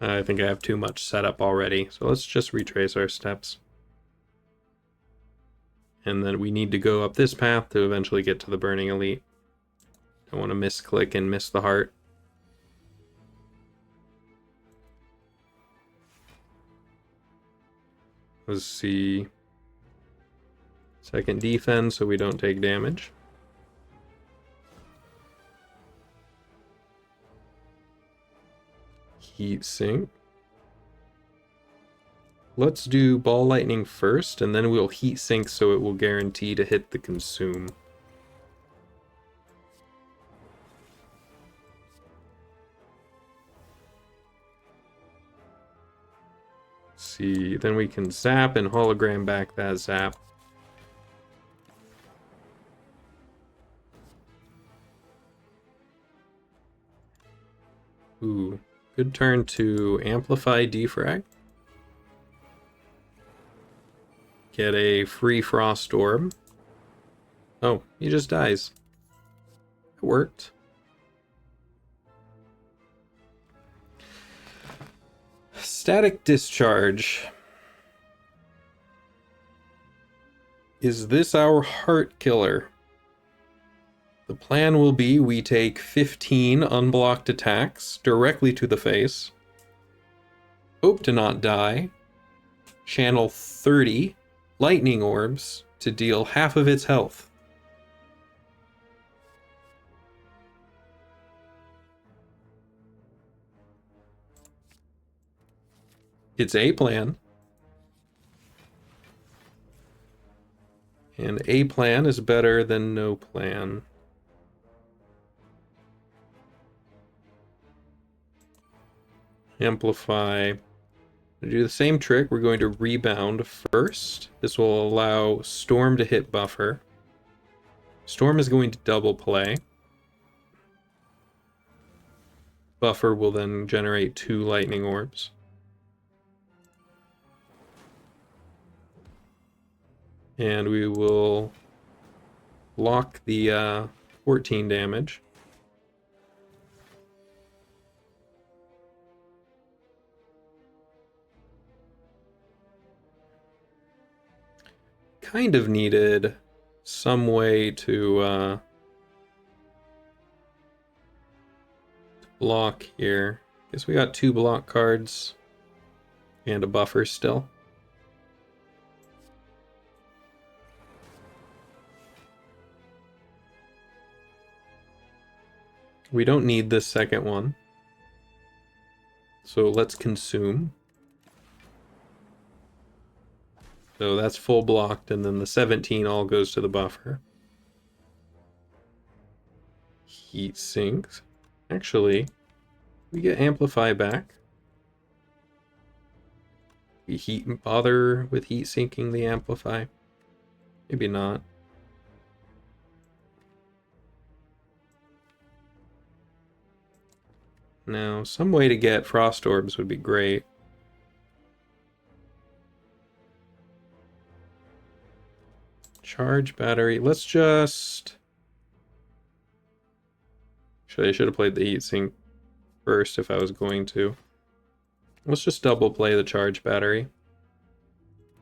Speaker 1: I think I have too much setup already, so let's just retrace our steps. And then we need to go up this path to eventually get to the Burning Elite. Don't want to misclick and miss the heart. Let's see. Second defense so we don't take damage. Heat sink. Let's do ball lightning first, and then we'll heat sink so it will guarantee to hit the consume. Let's see, then we can zap and hologram back that zap. Ooh, good turn to amplify defrag. Get a free frost orb. Oh, he just dies. It worked. Static discharge. Is this our heart killer? The plan will be we take 15 unblocked attacks directly to the face. Hope to not die. Channel 30 lightning orbs to deal half of its health. It's a plan. And a plan is better than no plan. Amplify. To do the same trick, we're going to rebound first. This will allow Storm to hit Buffer. Storm is going to double play. Buffer will then generate 2 lightning orbs. And we will block the 14 damage. Kind of needed some way to block here. Guess we got 2 block cards and a buffer still. We don't need this second one. So let's consume. So that's full blocked, and then the 17 all goes to the buffer. Heat sinks. Actually, we get amplify back. We bother with heat sinking the amplify. Maybe not. Now, some way to get frost orbs would be great. Charge battery. Let's just... Actually, I should have played the heat sink first if I was going to. Let's just double play the charge battery.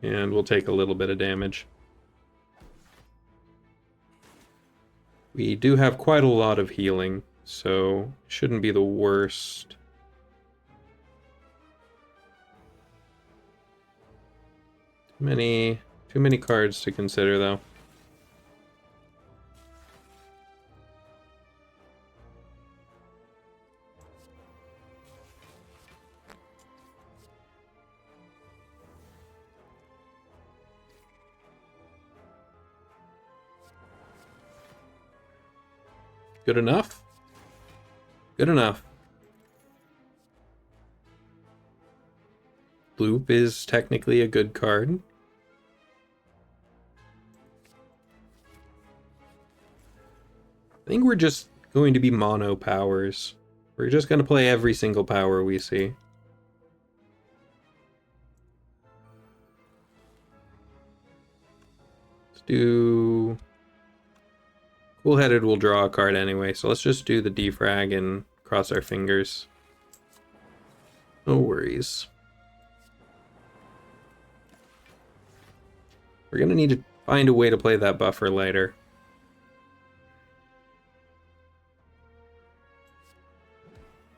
Speaker 1: And we'll take a little bit of damage. We do have quite a lot of healing, so shouldn't be the worst. Too many cards to consider, though. Good enough? Good enough. Loop is technically a good card. I think we're just going to be mono powers. We're just going to play every single power we see. Let's do Cool-headed will draw a card anyway, so let's just do the defrag and cross our fingers. No worries. We're gonna need to find a way to play that buffer later.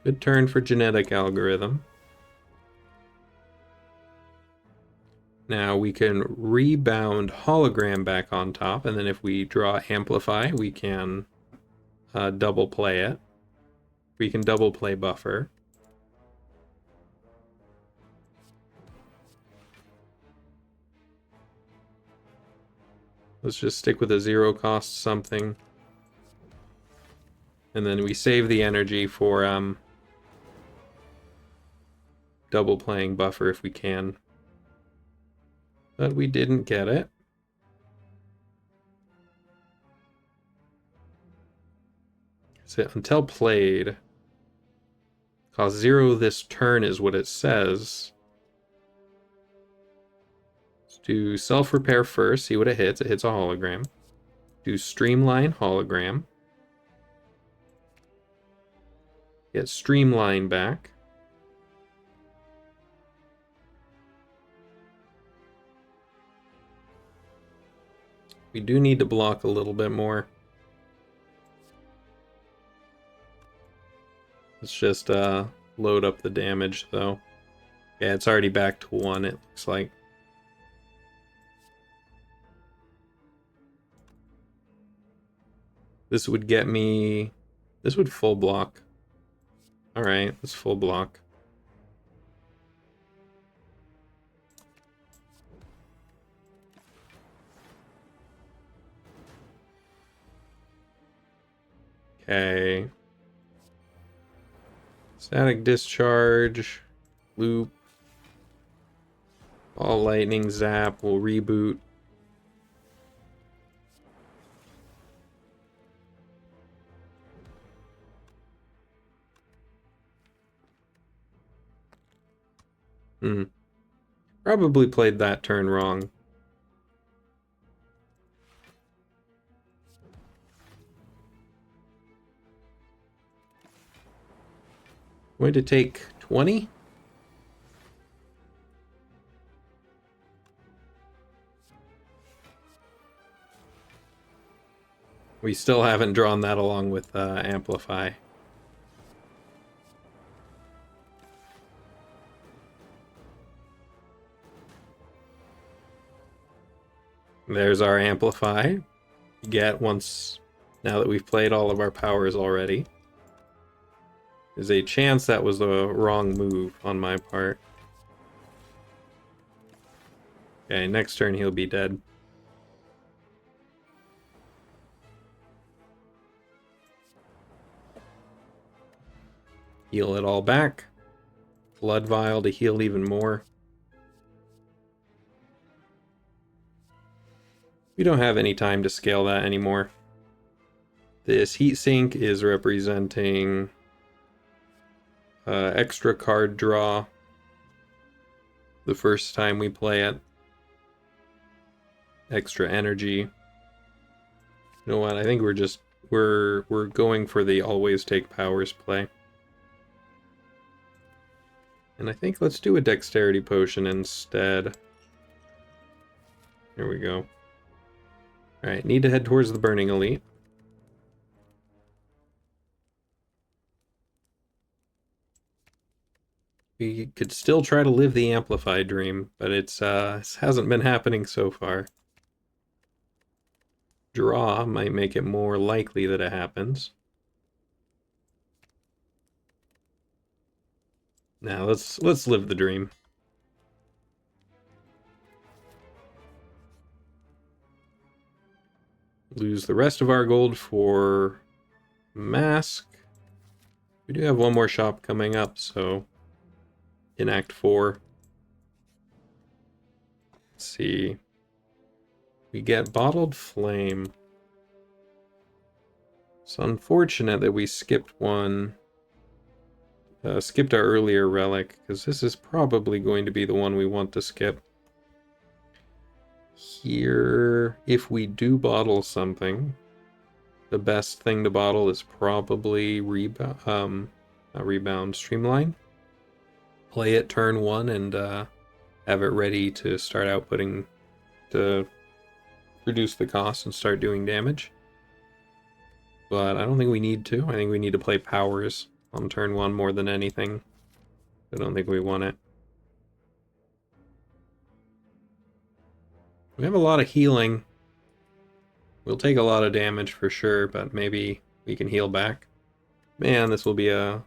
Speaker 1: Good turn for genetic algorithm. Now we can rebound hologram back on top, and then if we draw amplify, we can double play it. We can double play buffer. Let's just stick with a 0 cost something. And then we save the energy for double playing buffer if we can. But we didn't get it. So until played, cost 0 this turn is what it says. Let's do self-repair first, see what it hits. It hits a hologram. Do streamline hologram. Get streamline back. We do need to block a little bit more. Let's just load up the damage though. Yeah, it's already back to 1, it looks like. This would get me... This would full block. Alright, let's full block. Okay. Static discharge. Loop. All lightning zap. We'll reboot. Probably played that turn wrong. Going to take 20? We still haven't drawn that along with Amplify. There's our Amplify. Get once, now that we've played all of our powers already. There's a chance that was the wrong move on my part. Okay, next turn he'll be dead. Heal it all back. Blood vial to heal even more. We don't have any time to scale that anymore. This heat sink is representing extra card draw the first time we play it. Extra energy. You know what? I think we're going for the always take powers play. And I think let's do a dexterity potion instead. Here we go. Alright, need to head towards the Burning Elite. We could still try to live the Amplified dream, but it hasn't been happening so far. Draw might make it more likely that it happens. Now let's live the dream. Lose the rest of our gold for mask. We do have one more shop coming up, so in Act 4. Let's see. We get Bottled Flame. It's unfortunate that we skipped one. Skipped our earlier relic, because this is probably going to be the one we want to skip. Here, if we do bottle something, the best thing to bottle is probably not rebound, streamline. Play it turn 1 and have it ready to start outputting to reduce the cost and start doing damage. But I don't think we need to. I think we need to play powers on turn 1 more than anything. I don't think we want it. We have a lot of healing. We'll take a lot of damage for sure, but maybe we can heal back. Man, this will be a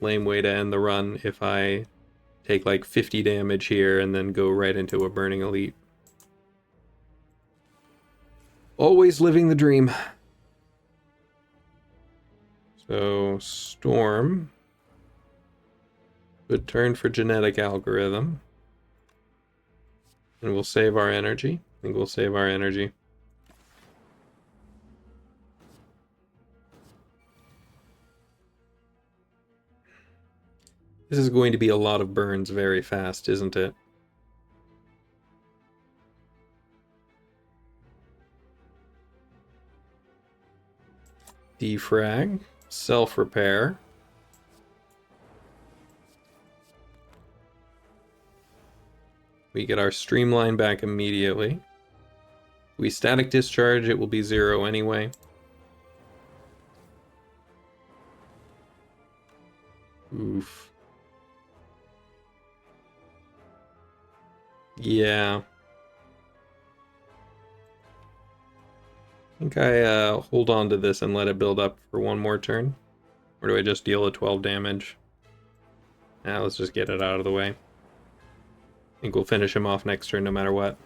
Speaker 1: lame way to end the run if I take like 50 damage here and then go right into a Burning Elite. Always living the dream. So, Storm. Good turn for Genetic Algorithm. And we'll save our energy. I think we'll save our energy. This is going to be a lot of burns very fast, isn't it? Defrag. Self-repair. We get our streamline back immediately. We static discharge, it will be 0 anyway. Oof. Yeah. I think I hold on to this and let it build up for one more turn. Or do I just deal a 12 damage? Nah, let's just get it out of the way. I think we'll finish him off next turn no matter what.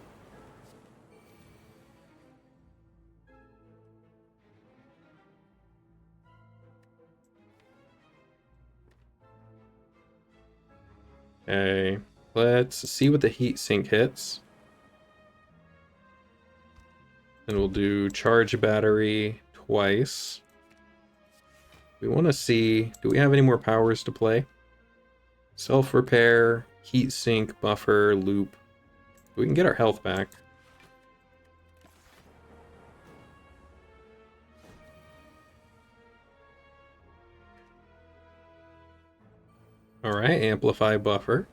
Speaker 1: Okay, let's see what the heat sink hits. And we'll do charge battery twice. We want to see, do we have any more powers to play? Self-repair, heat sink, buffer, loop. We can get our health back. Alright, amplify buffer.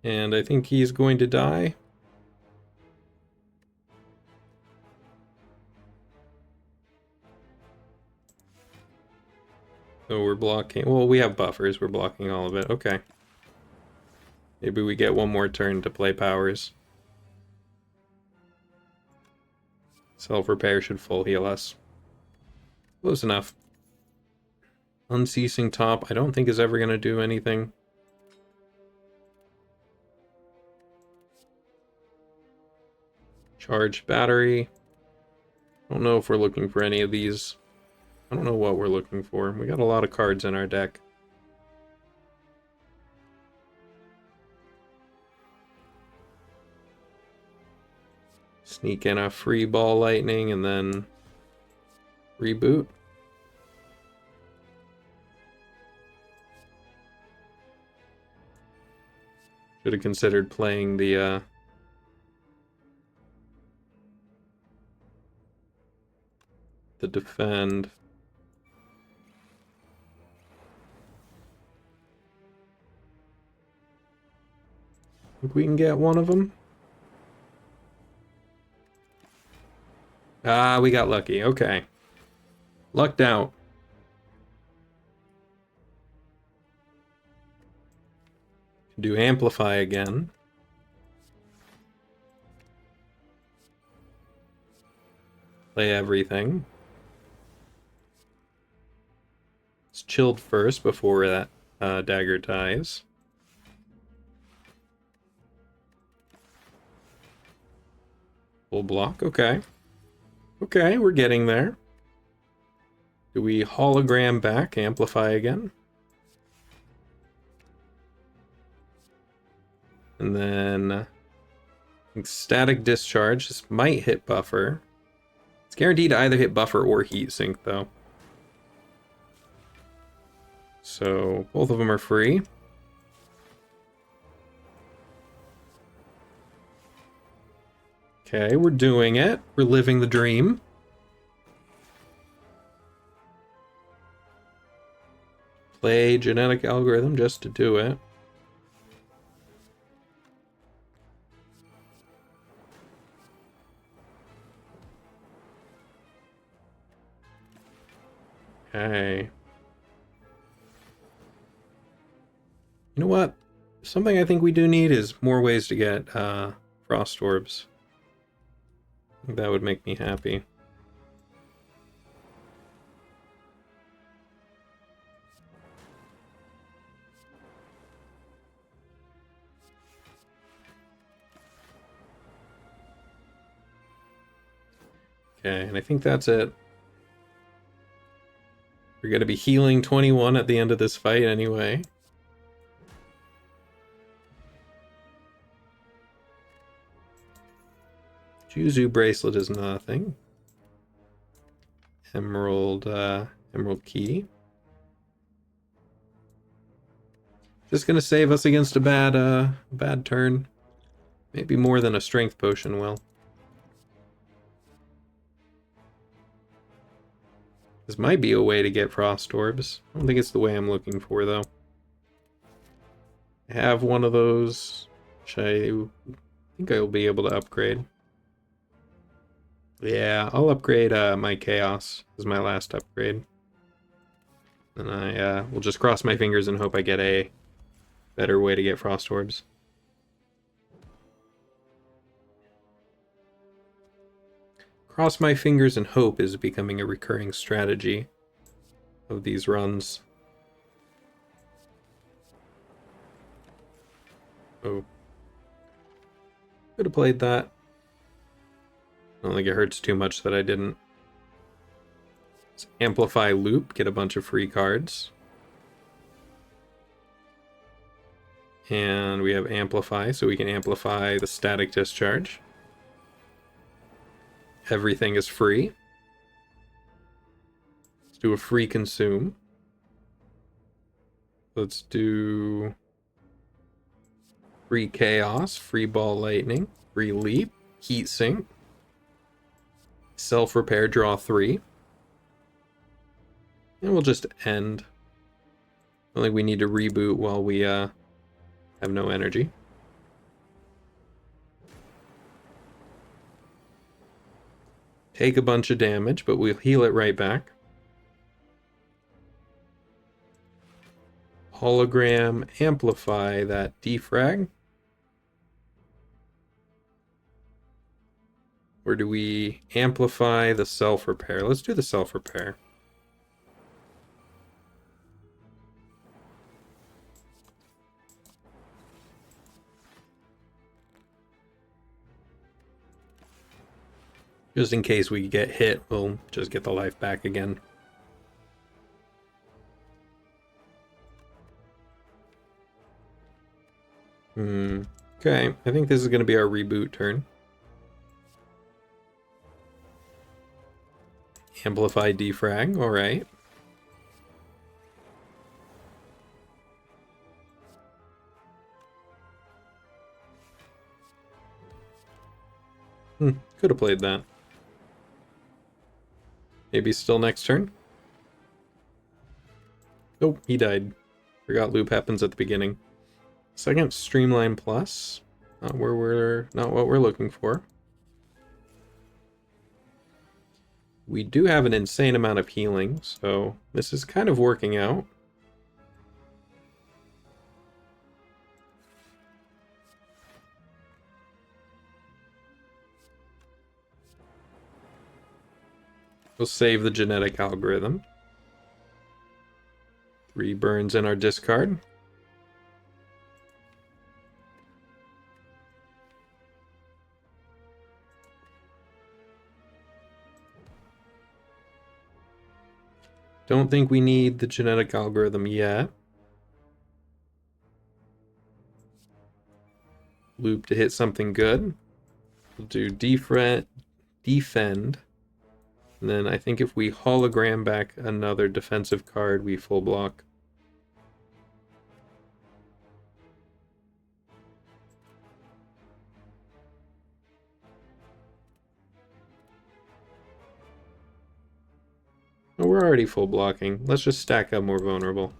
Speaker 1: And I think he's going to die. So we're blocking, well, we have buffers, we're blocking all of it, okay. Maybe we get one more turn to play powers. Self-repair should full heal us. Close enough. Unceasing top, I don't think is ever going to do anything. Charged battery. I don't know if we're looking for any of these. I don't know what we're looking for. We got a lot of cards in our deck. Sneak in a free ball lightning and then reboot. Should have considered playing the defend. Think we can get one of them. Ah, we got lucky. Okay. Lucked out. Do amplify again. Play everything. It's chilled first before that dagger dies. Full block, okay. Okay, we're getting there. Do we hologram back, amplify again? And then I think static discharge. This might hit buffer. It's guaranteed to either hit buffer or heat sink, though. So both of them are free. Okay, we're doing it. We're living the dream. Play genetic algorithm just to do it. Okay. You know what? Something I think we do need is more ways to get frost orbs. I think that would make me happy. Okay, and I think that's it. We're going to be healing 21 at the end of this fight anyway. Juzu bracelet is nothing. Emerald key. Just gonna save us against a bad turn. Maybe more than a strength potion will. This might be a way to get frost orbs. I don't think it's the way I'm looking for though. I have one of those, which I think I'll be able to upgrade. Yeah, I'll upgrade my Chaos as my last upgrade. And I will just cross my fingers and hope I get a better way to get frost orbs. Cross my fingers and hope is becoming a recurring strategy of these runs. Oh. Could have played that. I don't think it hurts too much that I didn't. Let's amplify loop, get a bunch of free cards. And we have amplify, so we can amplify the static discharge. Everything is free. Let's do a free consume. Let's do free chaos, free ball lightning, free leap, heat sink, self-repair, draw 3. And we'll just end. I don't think we need to reboot while we have no energy. Take a bunch of damage, but we'll heal it right back. Hologram, amplify that defrag. Or do we amplify the self-repair? Let's do the self-repair. Just in case we get hit, we'll just get the life back again. Okay, I think this is going to be our reboot turn. Amplify defrag, alright. Could have played that. Maybe still next turn? Oh, he died. Forgot loop happens at the beginning. Second streamline plus. Not what we're looking for. We do have an insane amount of healing, so this is kind of working out. We'll save the genetic algorithm. 3 burns in our discard. Don't think we need the genetic algorithm yet. Loop to hit something good. We'll do defend. And then I think if we hologram back another defensive card, we full block. Oh, we're already full blocking. Let's just stack up more vulnerable.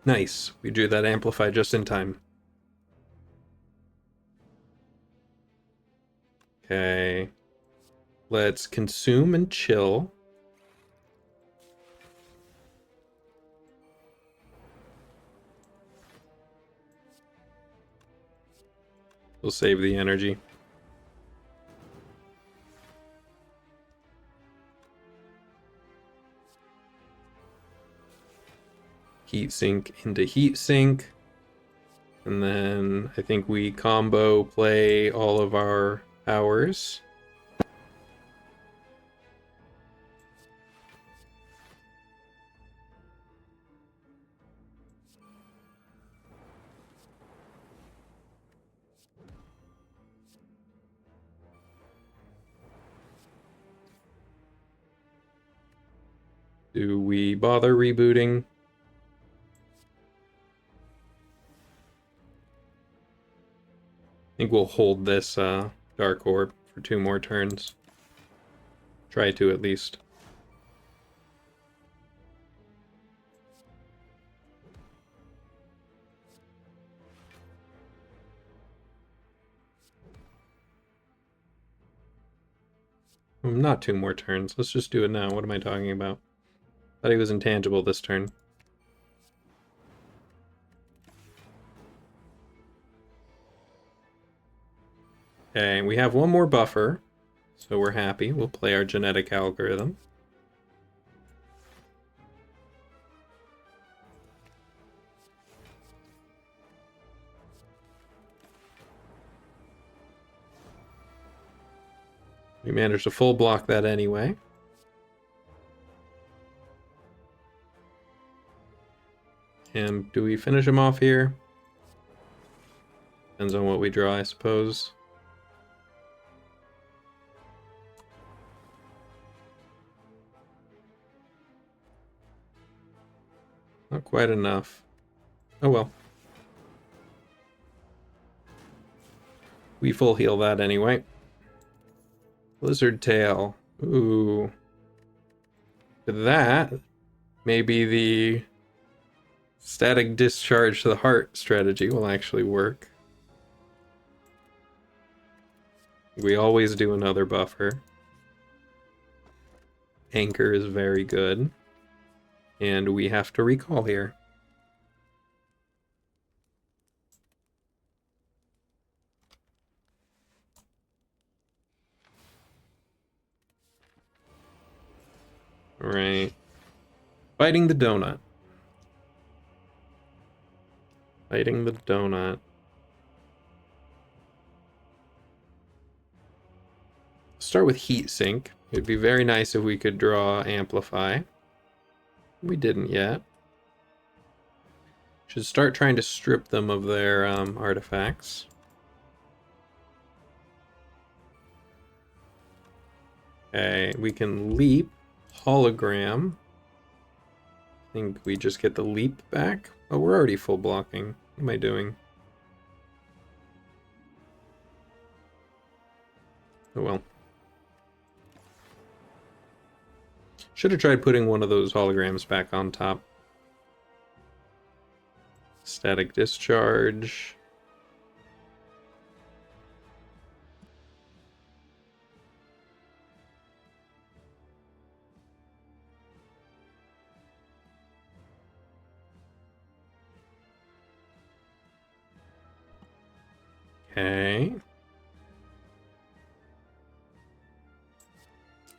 Speaker 1: Nice. We drew that amplify just in time. Okay. Let's consume and chill. We'll save the energy. Heat sink into heat sink. And then I think we combo play all of our powers. Do we bother rebooting? I think we'll hold this Dark Orb for 2 more turns. Try to, at least. Not 2 more turns. Let's just do it now. What am I talking about? Thought he was intangible this turn. Okay, we have 1 more buffer, so we're happy. We'll play our genetic algorithm. We managed to full block that anyway. And do we finish him off here? Depends on what we draw, I suppose. Not quite enough. Oh well. We full heal that anyway. Blizzard Tail. Ooh. That maybe the static discharge to the heart strategy will actually work. We always do another buffer. Anchor is very good. And we have to recall here. Alright. Biting the donut. Biting the donut. Start with heat sink. It'd be very nice if we could draw amplify. We didn't yet. Should start trying to strip them of their artifacts. Okay, we can leap. Hologram. I think we just get the leap back. Oh, we're already full blocking. What am I doing? Oh well. Should have tried putting one of those holograms back on top. Static discharge. Okay.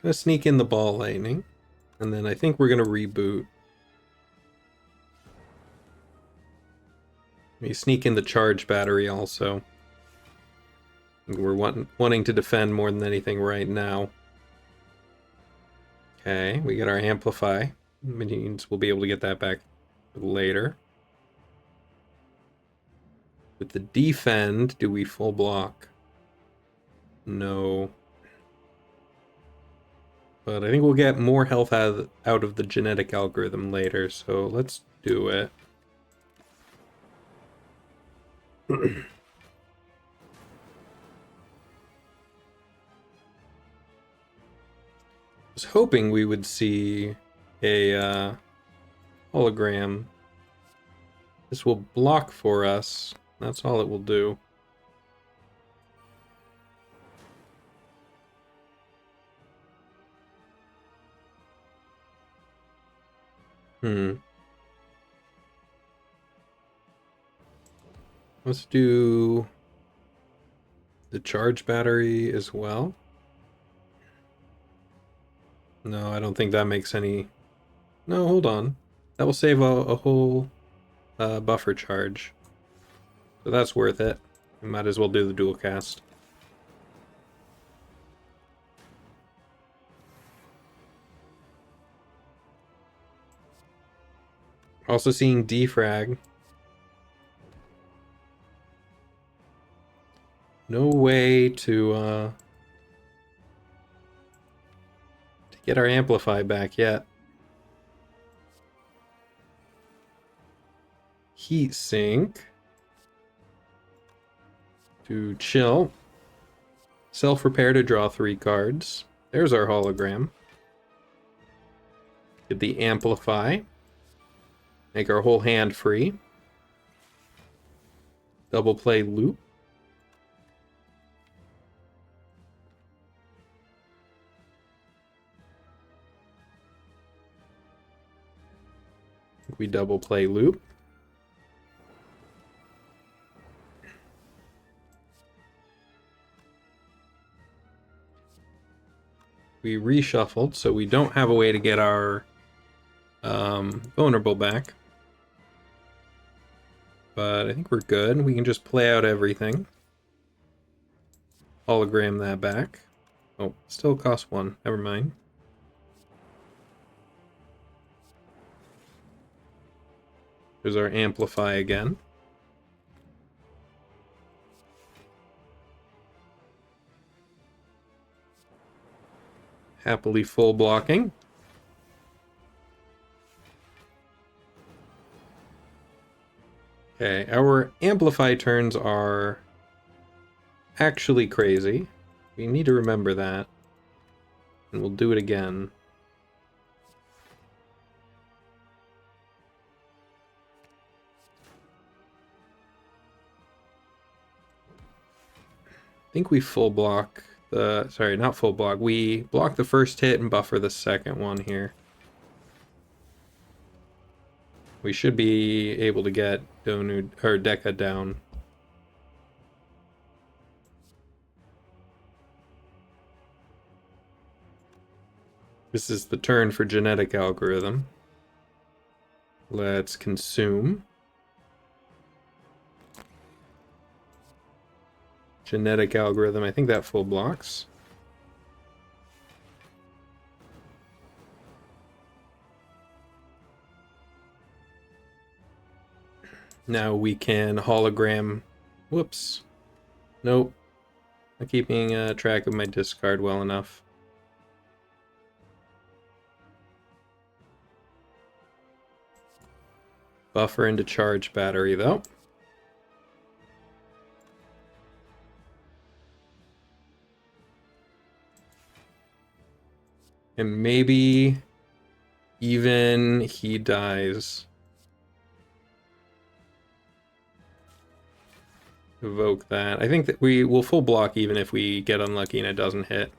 Speaker 1: Gonna sneak in the ball lightning. And then I think we're gonna reboot. We sneak in the charge battery also. We're wanting to defend more than anything right now. Okay, we get our amplify. Means we'll be able to get that back later. With the defend, do we full block? No. But I think we'll get more health out of the genetic algorithm later, so let's do it. was hoping we would see a hologram. This will block for us. That's all it will do. Let's do the charge battery as well. No, I don't think that makes any... No, hold on. That will save a whole buffer charge. So that's worth it. We might as well do the dual cast. Also seeing defrag. No way to get our amplify back yet. Heat sink. To chill. Self-repair to draw 3 cards. There's our hologram. Get the amplify. Make our whole hand free. Double play loop. We double play loop. We reshuffled, so we don't have a way to get our vulnerable back. But I think we're good. We can just play out everything. Hologram that back. Oh, still costs 1. Never mind. There's our amplify again. Happily full blocking. Okay, our amplify turns are actually crazy. We need to remember that. And we'll do it again. I think we full block the... Sorry, not full block. We block the first hit and buffer the second one here. We should be able to get Donu or Deca down. This is the turn for genetic algorithm. Let's consume. Genetic algorithm, I think that full blocks. Now we can hologram. Whoops. Nope. Not keeping track of my discard well enough. Buffer into charge battery though. And maybe even he dies. Evoke that. I think that we will full block even if we get unlucky and it doesn't hit.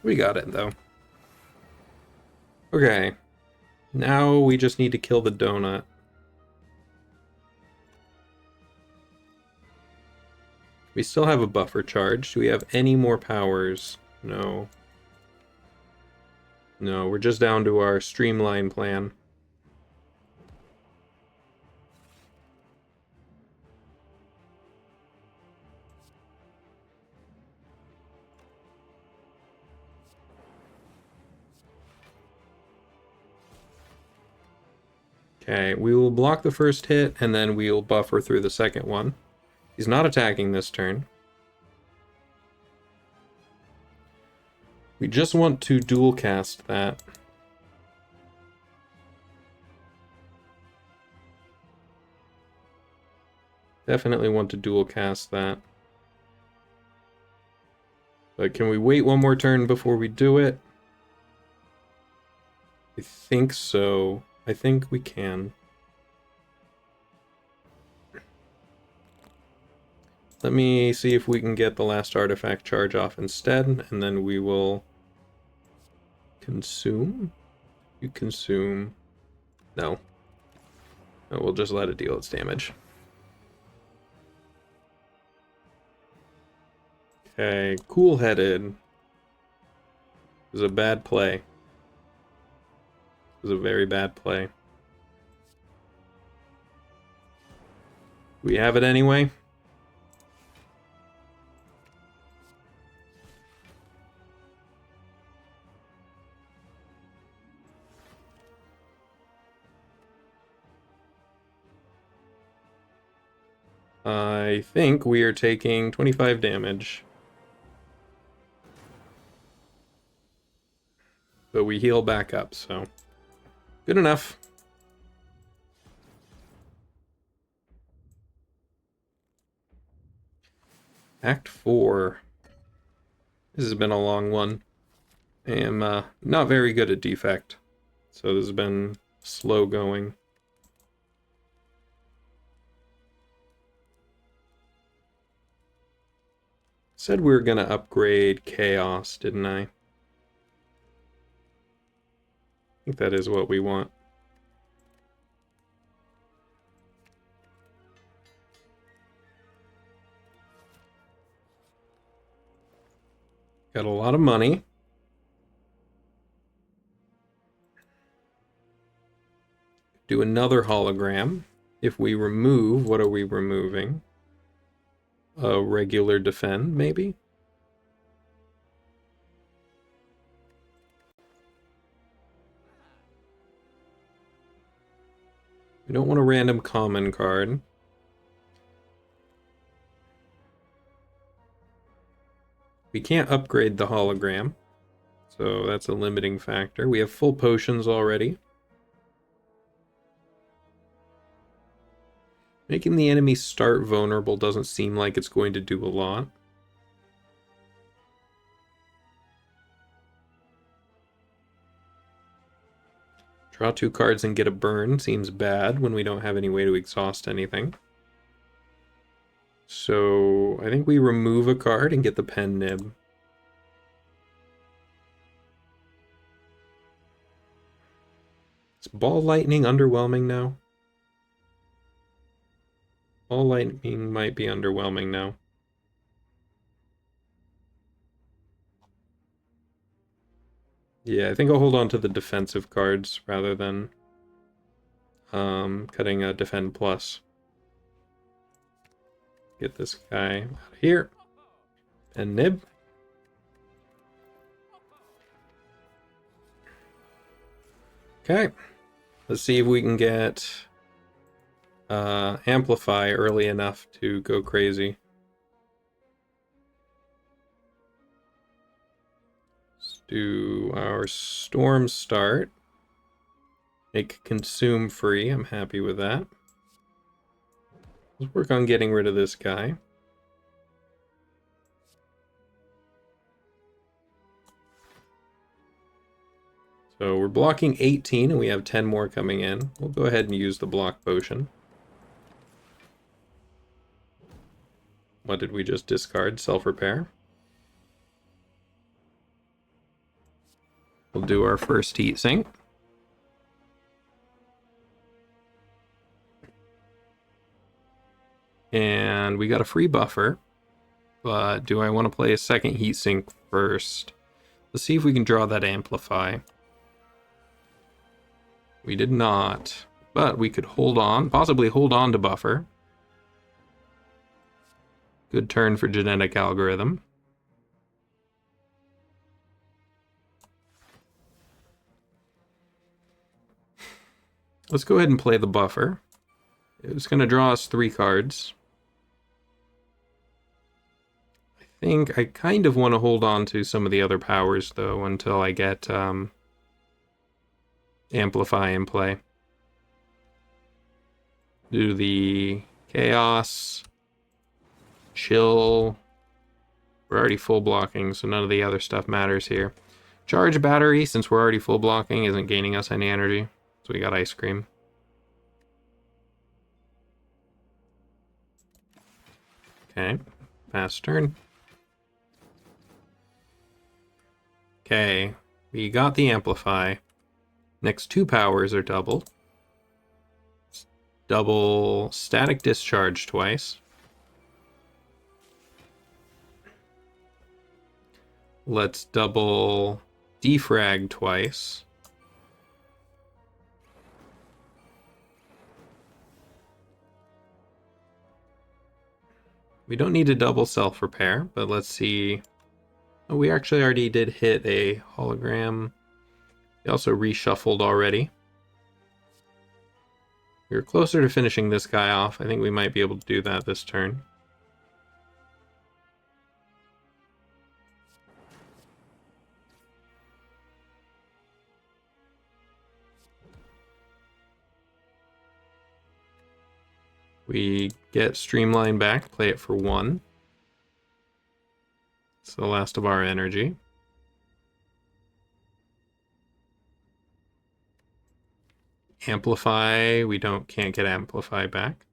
Speaker 1: We got it though. Okay. Now we just need to kill the donut. We still have a buffer charge. Do we have any more powers? No. No, we're just down to our streamline plan. Okay, we will block the first hit, and then we'll buffer through the second one. He's not attacking this turn. We just want to dual cast that. Definitely want to dual cast that. But can we wait one more turn before we do it? I think so. I think we can. Let me see if we can get the last artifact charge off instead, and then we will consume. You consume. No. No, we'll just let it deal its damage. Okay, cool-headed. It was a bad play. It was a very bad play. We have it anyway. I think we are taking 25 damage. But we heal back up, so good enough. Act 4. This has been a long one. I am not very good at defect, so this has been slow going. Said we were gonna upgrade Chaos, didn't I? I think that is what we want. Got a lot of money. Do another hologram. If we remove, what are we removing? A regular defend, maybe? We don't want a random common card. We can't upgrade the hologram, so that's a limiting factor. We have full potions already. Making the enemy start vulnerable doesn't seem like it's going to do a lot. Draw 2 cards and get a burn seems bad when we don't have any way to exhaust anything. So I think we remove a card and get the pen nib. Is ball lightning underwhelming now? Ball lightning might be underwhelming now. Yeah, I think I'll hold on to the defensive cards rather than cutting a defend plus. Get this guy out of here. And nib. Okay. Let's see if we can get amplify early enough to go crazy. Let's do our storm start. Make consume free. I'm happy with that. Let's work on getting rid of this guy. So we're blocking 18 and we have 10 more coming in. We'll go ahead and use the block potion. What did we just discard? Self-repair. We'll do our first heat sink. And we got a free buffer, but do I want to play a second heatsink first? Let's see if we can draw that amplify. We did not, but we could hold on, possibly hold on to buffer. Good turn for genetic algorithm. Let's go ahead and play the buffer. It's going to draw us 3 cards. I think I kind of want to hold on to some of the other powers, though, until I get Amplify in play. Do the Chaos, Chill. We're already full blocking, so none of the other stuff matters here. Charge battery, since we're already full blocking, isn't gaining us any energy. So we got ice cream. Okay, fast turn. Okay, we got the amplify. Next 2 powers are doubled. Double static discharge twice. Let's double defrag twice. We don't need to double self-repair, but let's see. Oh, we actually already did hit a hologram. We also reshuffled already. We're closer to finishing this guy off. I think we might be able to do that this turn. We get Streamline back, play it for 1. It's the last of our energy. Amplify, we can't get Amplify back.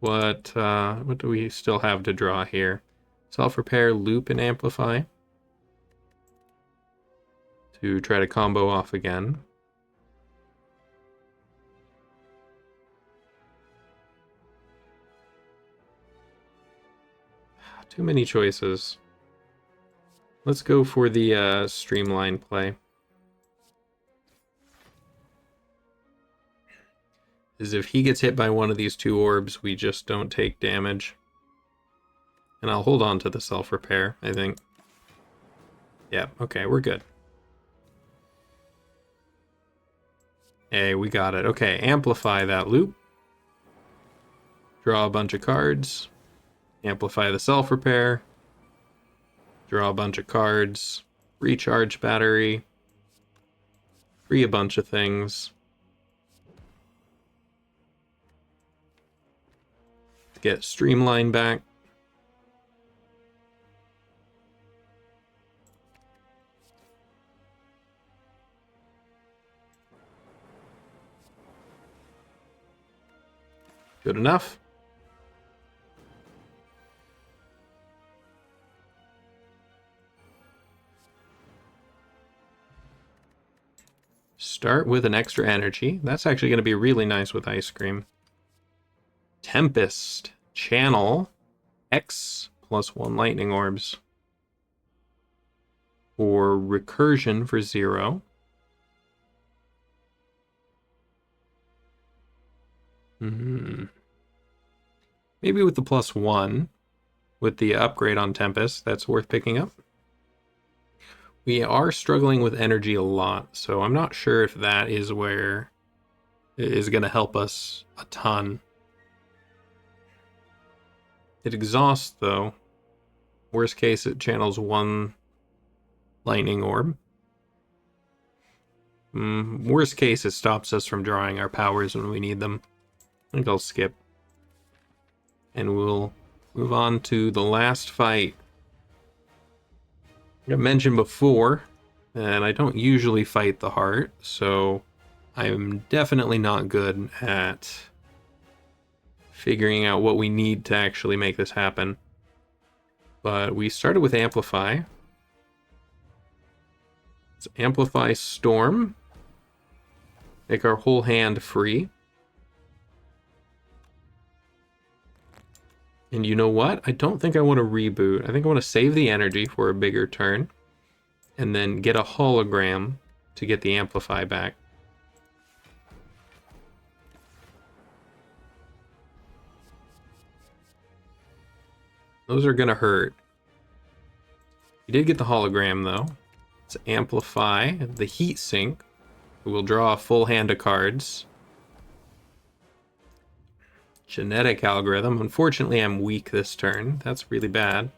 Speaker 1: What do we still have to draw here? Self-repair, loop, and amplify. To try to combo off again. Too many choices. Let's go for the streamline play. Is if he gets hit by one of these 2 orbs, we just don't take damage. And I'll hold on to the self-repair, I think. Yeah, okay, we're good. Hey, we got it. Okay, amplify that loop. Draw a bunch of cards. Amplify the self-repair. Draw a bunch of cards. Recharge battery. Free a bunch of things. Get Streamline back. Good enough. Start with an extra energy. That's actually going to be really nice with ice cream. Tempest. Channel. X plus 1 lightning orbs. Or recursion for 0. Maybe with the plus 1, with the upgrade on Tempest, that's worth picking up. We are struggling with energy a lot, so I'm not sure if that is where it is going to help us a ton. It exhausts, though. Worst case, it channels 1 lightning orb. Worst case, it stops us from drawing our powers when we need them. I think I'll skip. And we'll move on to the last fight. I mentioned before, and I don't usually fight the heart, so I'm definitely not good at figuring out what we need to actually make this happen. But we started with Amplify. Let's Amplify Storm. Make our whole hand free. And you know what? I don't think I want to reboot. I think I want to save the energy for a bigger turn. And then get a hologram to get the Amplify back. Those are going to hurt. We did get the hologram, though. Let's Amplify the Heat Sink. We'll draw a full hand of cards. Genetic algorithm. Unfortunately, I'm weak this turn. That's really bad.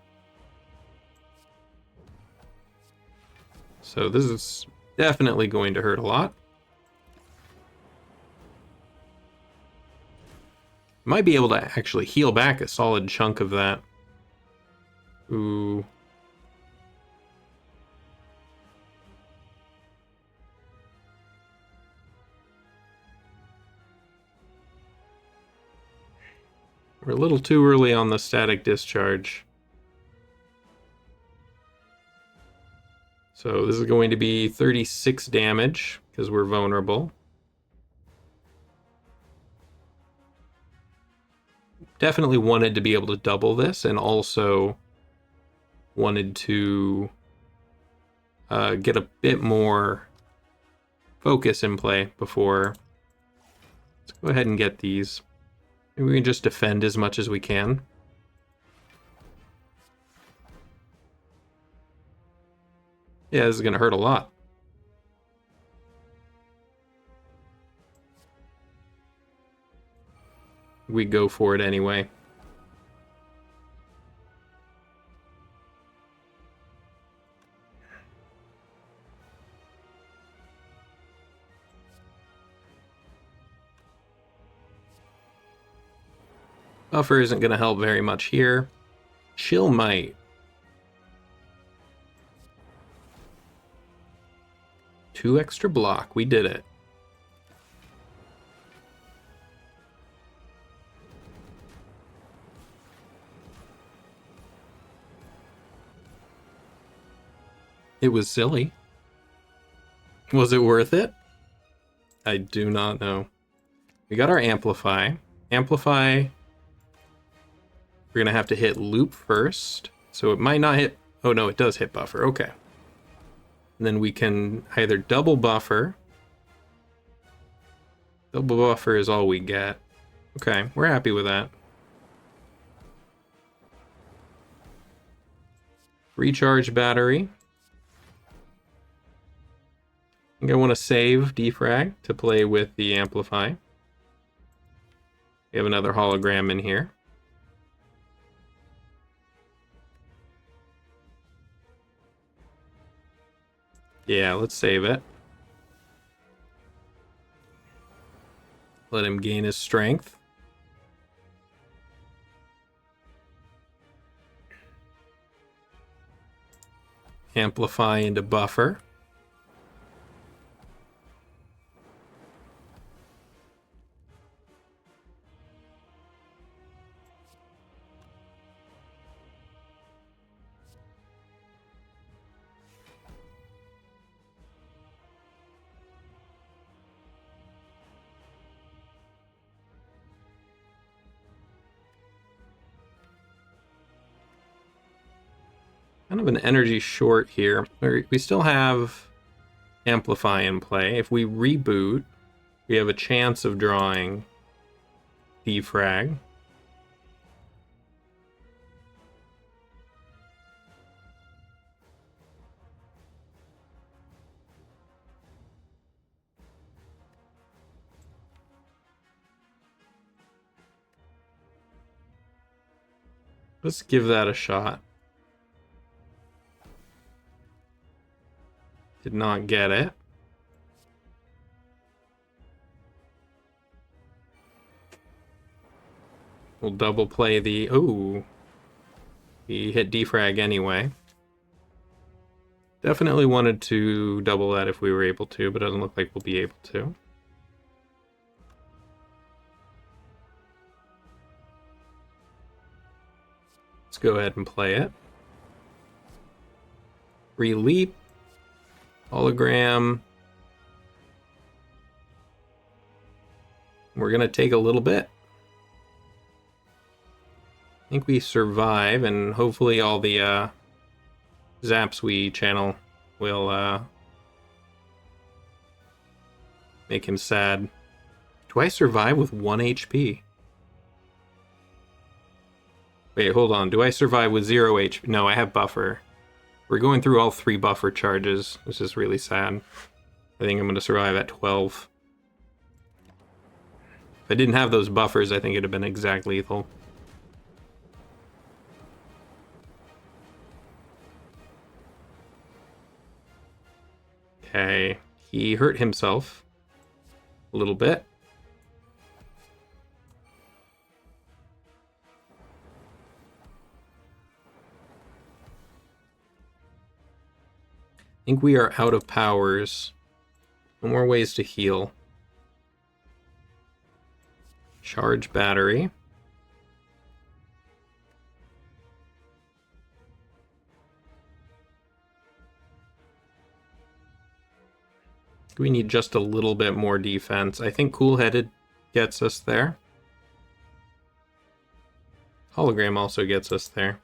Speaker 1: So this is definitely going to hurt a lot. Might be able to actually heal back a solid chunk of that. Ooh. We're a little too early on the static discharge. So this is going to be 36 damage, because we're vulnerable. Definitely wanted to be able to double this, and also wanted to get a bit more focus in play before. Let's go ahead and get these. Maybe we can just defend as much as we can. Yeah, this is going to hurt a lot. We go for it anyway. Buffer isn't going to help very much here. Chill might. Two extra block. We did it. It was silly. Was it worth it? I do not know. We got our Amplify. Amplify, we're going to have to hit Loop first. So it might not hit... Oh no, it does hit Buffer. Okay. And then we can either double Buffer. Double Buffer is all we get. Okay, we're happy with that. Recharge battery. I think I want to save defrag to play with the Amplify. We have another hologram in here. Yeah, let's save it. Let him gain his strength. Amplify into Buffer. Kind of an energy short here. We still have Amplify in play. If we reboot, we have a chance of drawing defrag. Let's give that a shot. Did not get it. We'll double play the... Oh! He hit defrag anyway. Definitely wanted to double that if we were able to, but it doesn't look like we'll be able to. Let's go ahead and play it. Re-leap. Hologram. We're going to take a little bit. I think we survive, and hopefully all the zaps we channel will make him sad. Do I survive with 1 HP? Wait, hold on. Do I survive with 0 HP? No, I have Buffer. We're going through all 3 Buffer charges. This is really sad. I think I'm going to survive at 12. If I didn't have those buffers, I think it'd have been exact lethal. Okay, he hurt himself a little bit. I think we are out of powers. No more ways to heal. Charge battery. We need just a little bit more defense. I think Cool-Headed gets us there. Hologram also gets us there.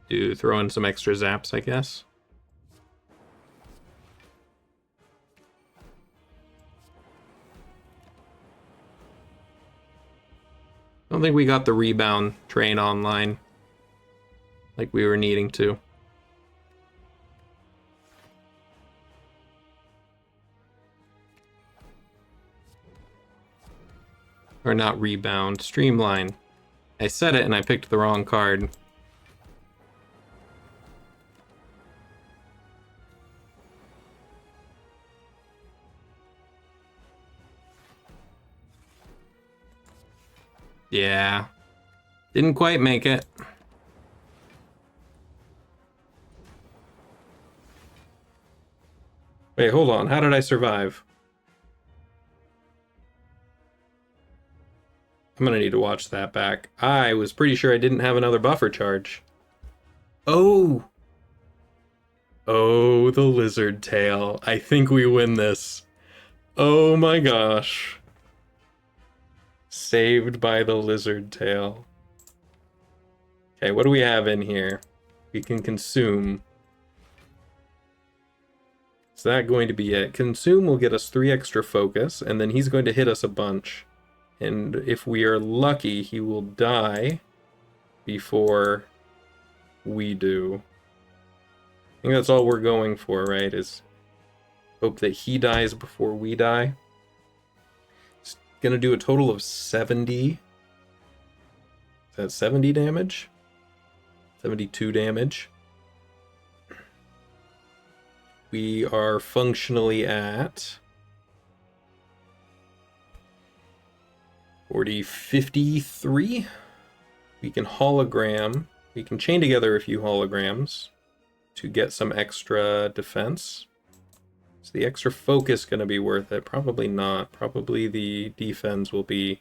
Speaker 1: Do throw in some extra zaps, I guess. I don't think we got the rebound train online like we were needing to. Or not rebound, streamline. I said it and I picked the wrong card. Yeah. Didn't quite make it. Wait, hold on. How did I survive? I'm gonna need to watch that back. I was pretty sure I didn't have another buffer charge. Oh! Oh, the lizard tail. I think we win this. Oh my gosh. Saved by the lizard tail. Okay, what do we have in here? We can consume. Is that going to be it? Consume will get us 3 extra focus, and then he's going to hit us a bunch. And if we are lucky, he will die before we do. I think that's all we're going for, right? Is hope that he dies before we die. It's gonna do a total of 70. Is that 70 damage? 72 damage. We are functionally at 53. We can hologram. We can chain together a few holograms to get some extra defense. Is the extra focus going to be worth it? Probably not. Probably the defense will be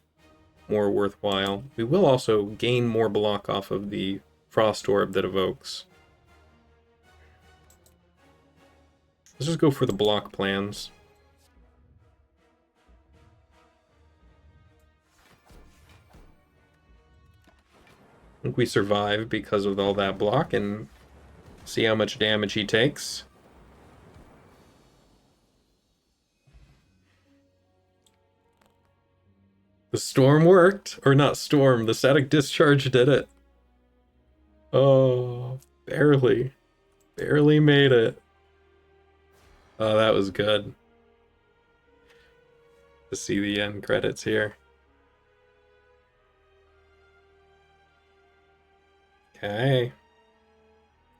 Speaker 1: more worthwhile. We will also gain more block off of the Frost Orb that evokes. Let's just go for the block plans. I think we survive because of all that block, and see how much damage he takes. The storm worked. Or not storm, the static discharge did it. Oh, barely. Barely made it. Oh, that was good. To see the end credits here. Okay.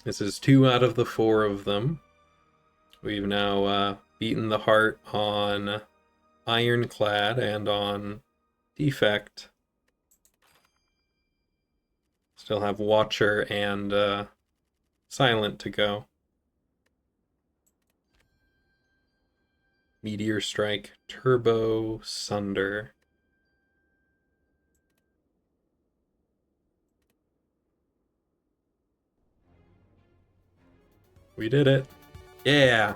Speaker 1: This is 2 out of the 4 of them. We've now beaten the heart on Ironclad and on Defect. Still have Watcher and Silent to go. Meteor Strike, Turbo, Sunder. We did it. Yeah.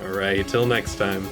Speaker 1: All right, till next time.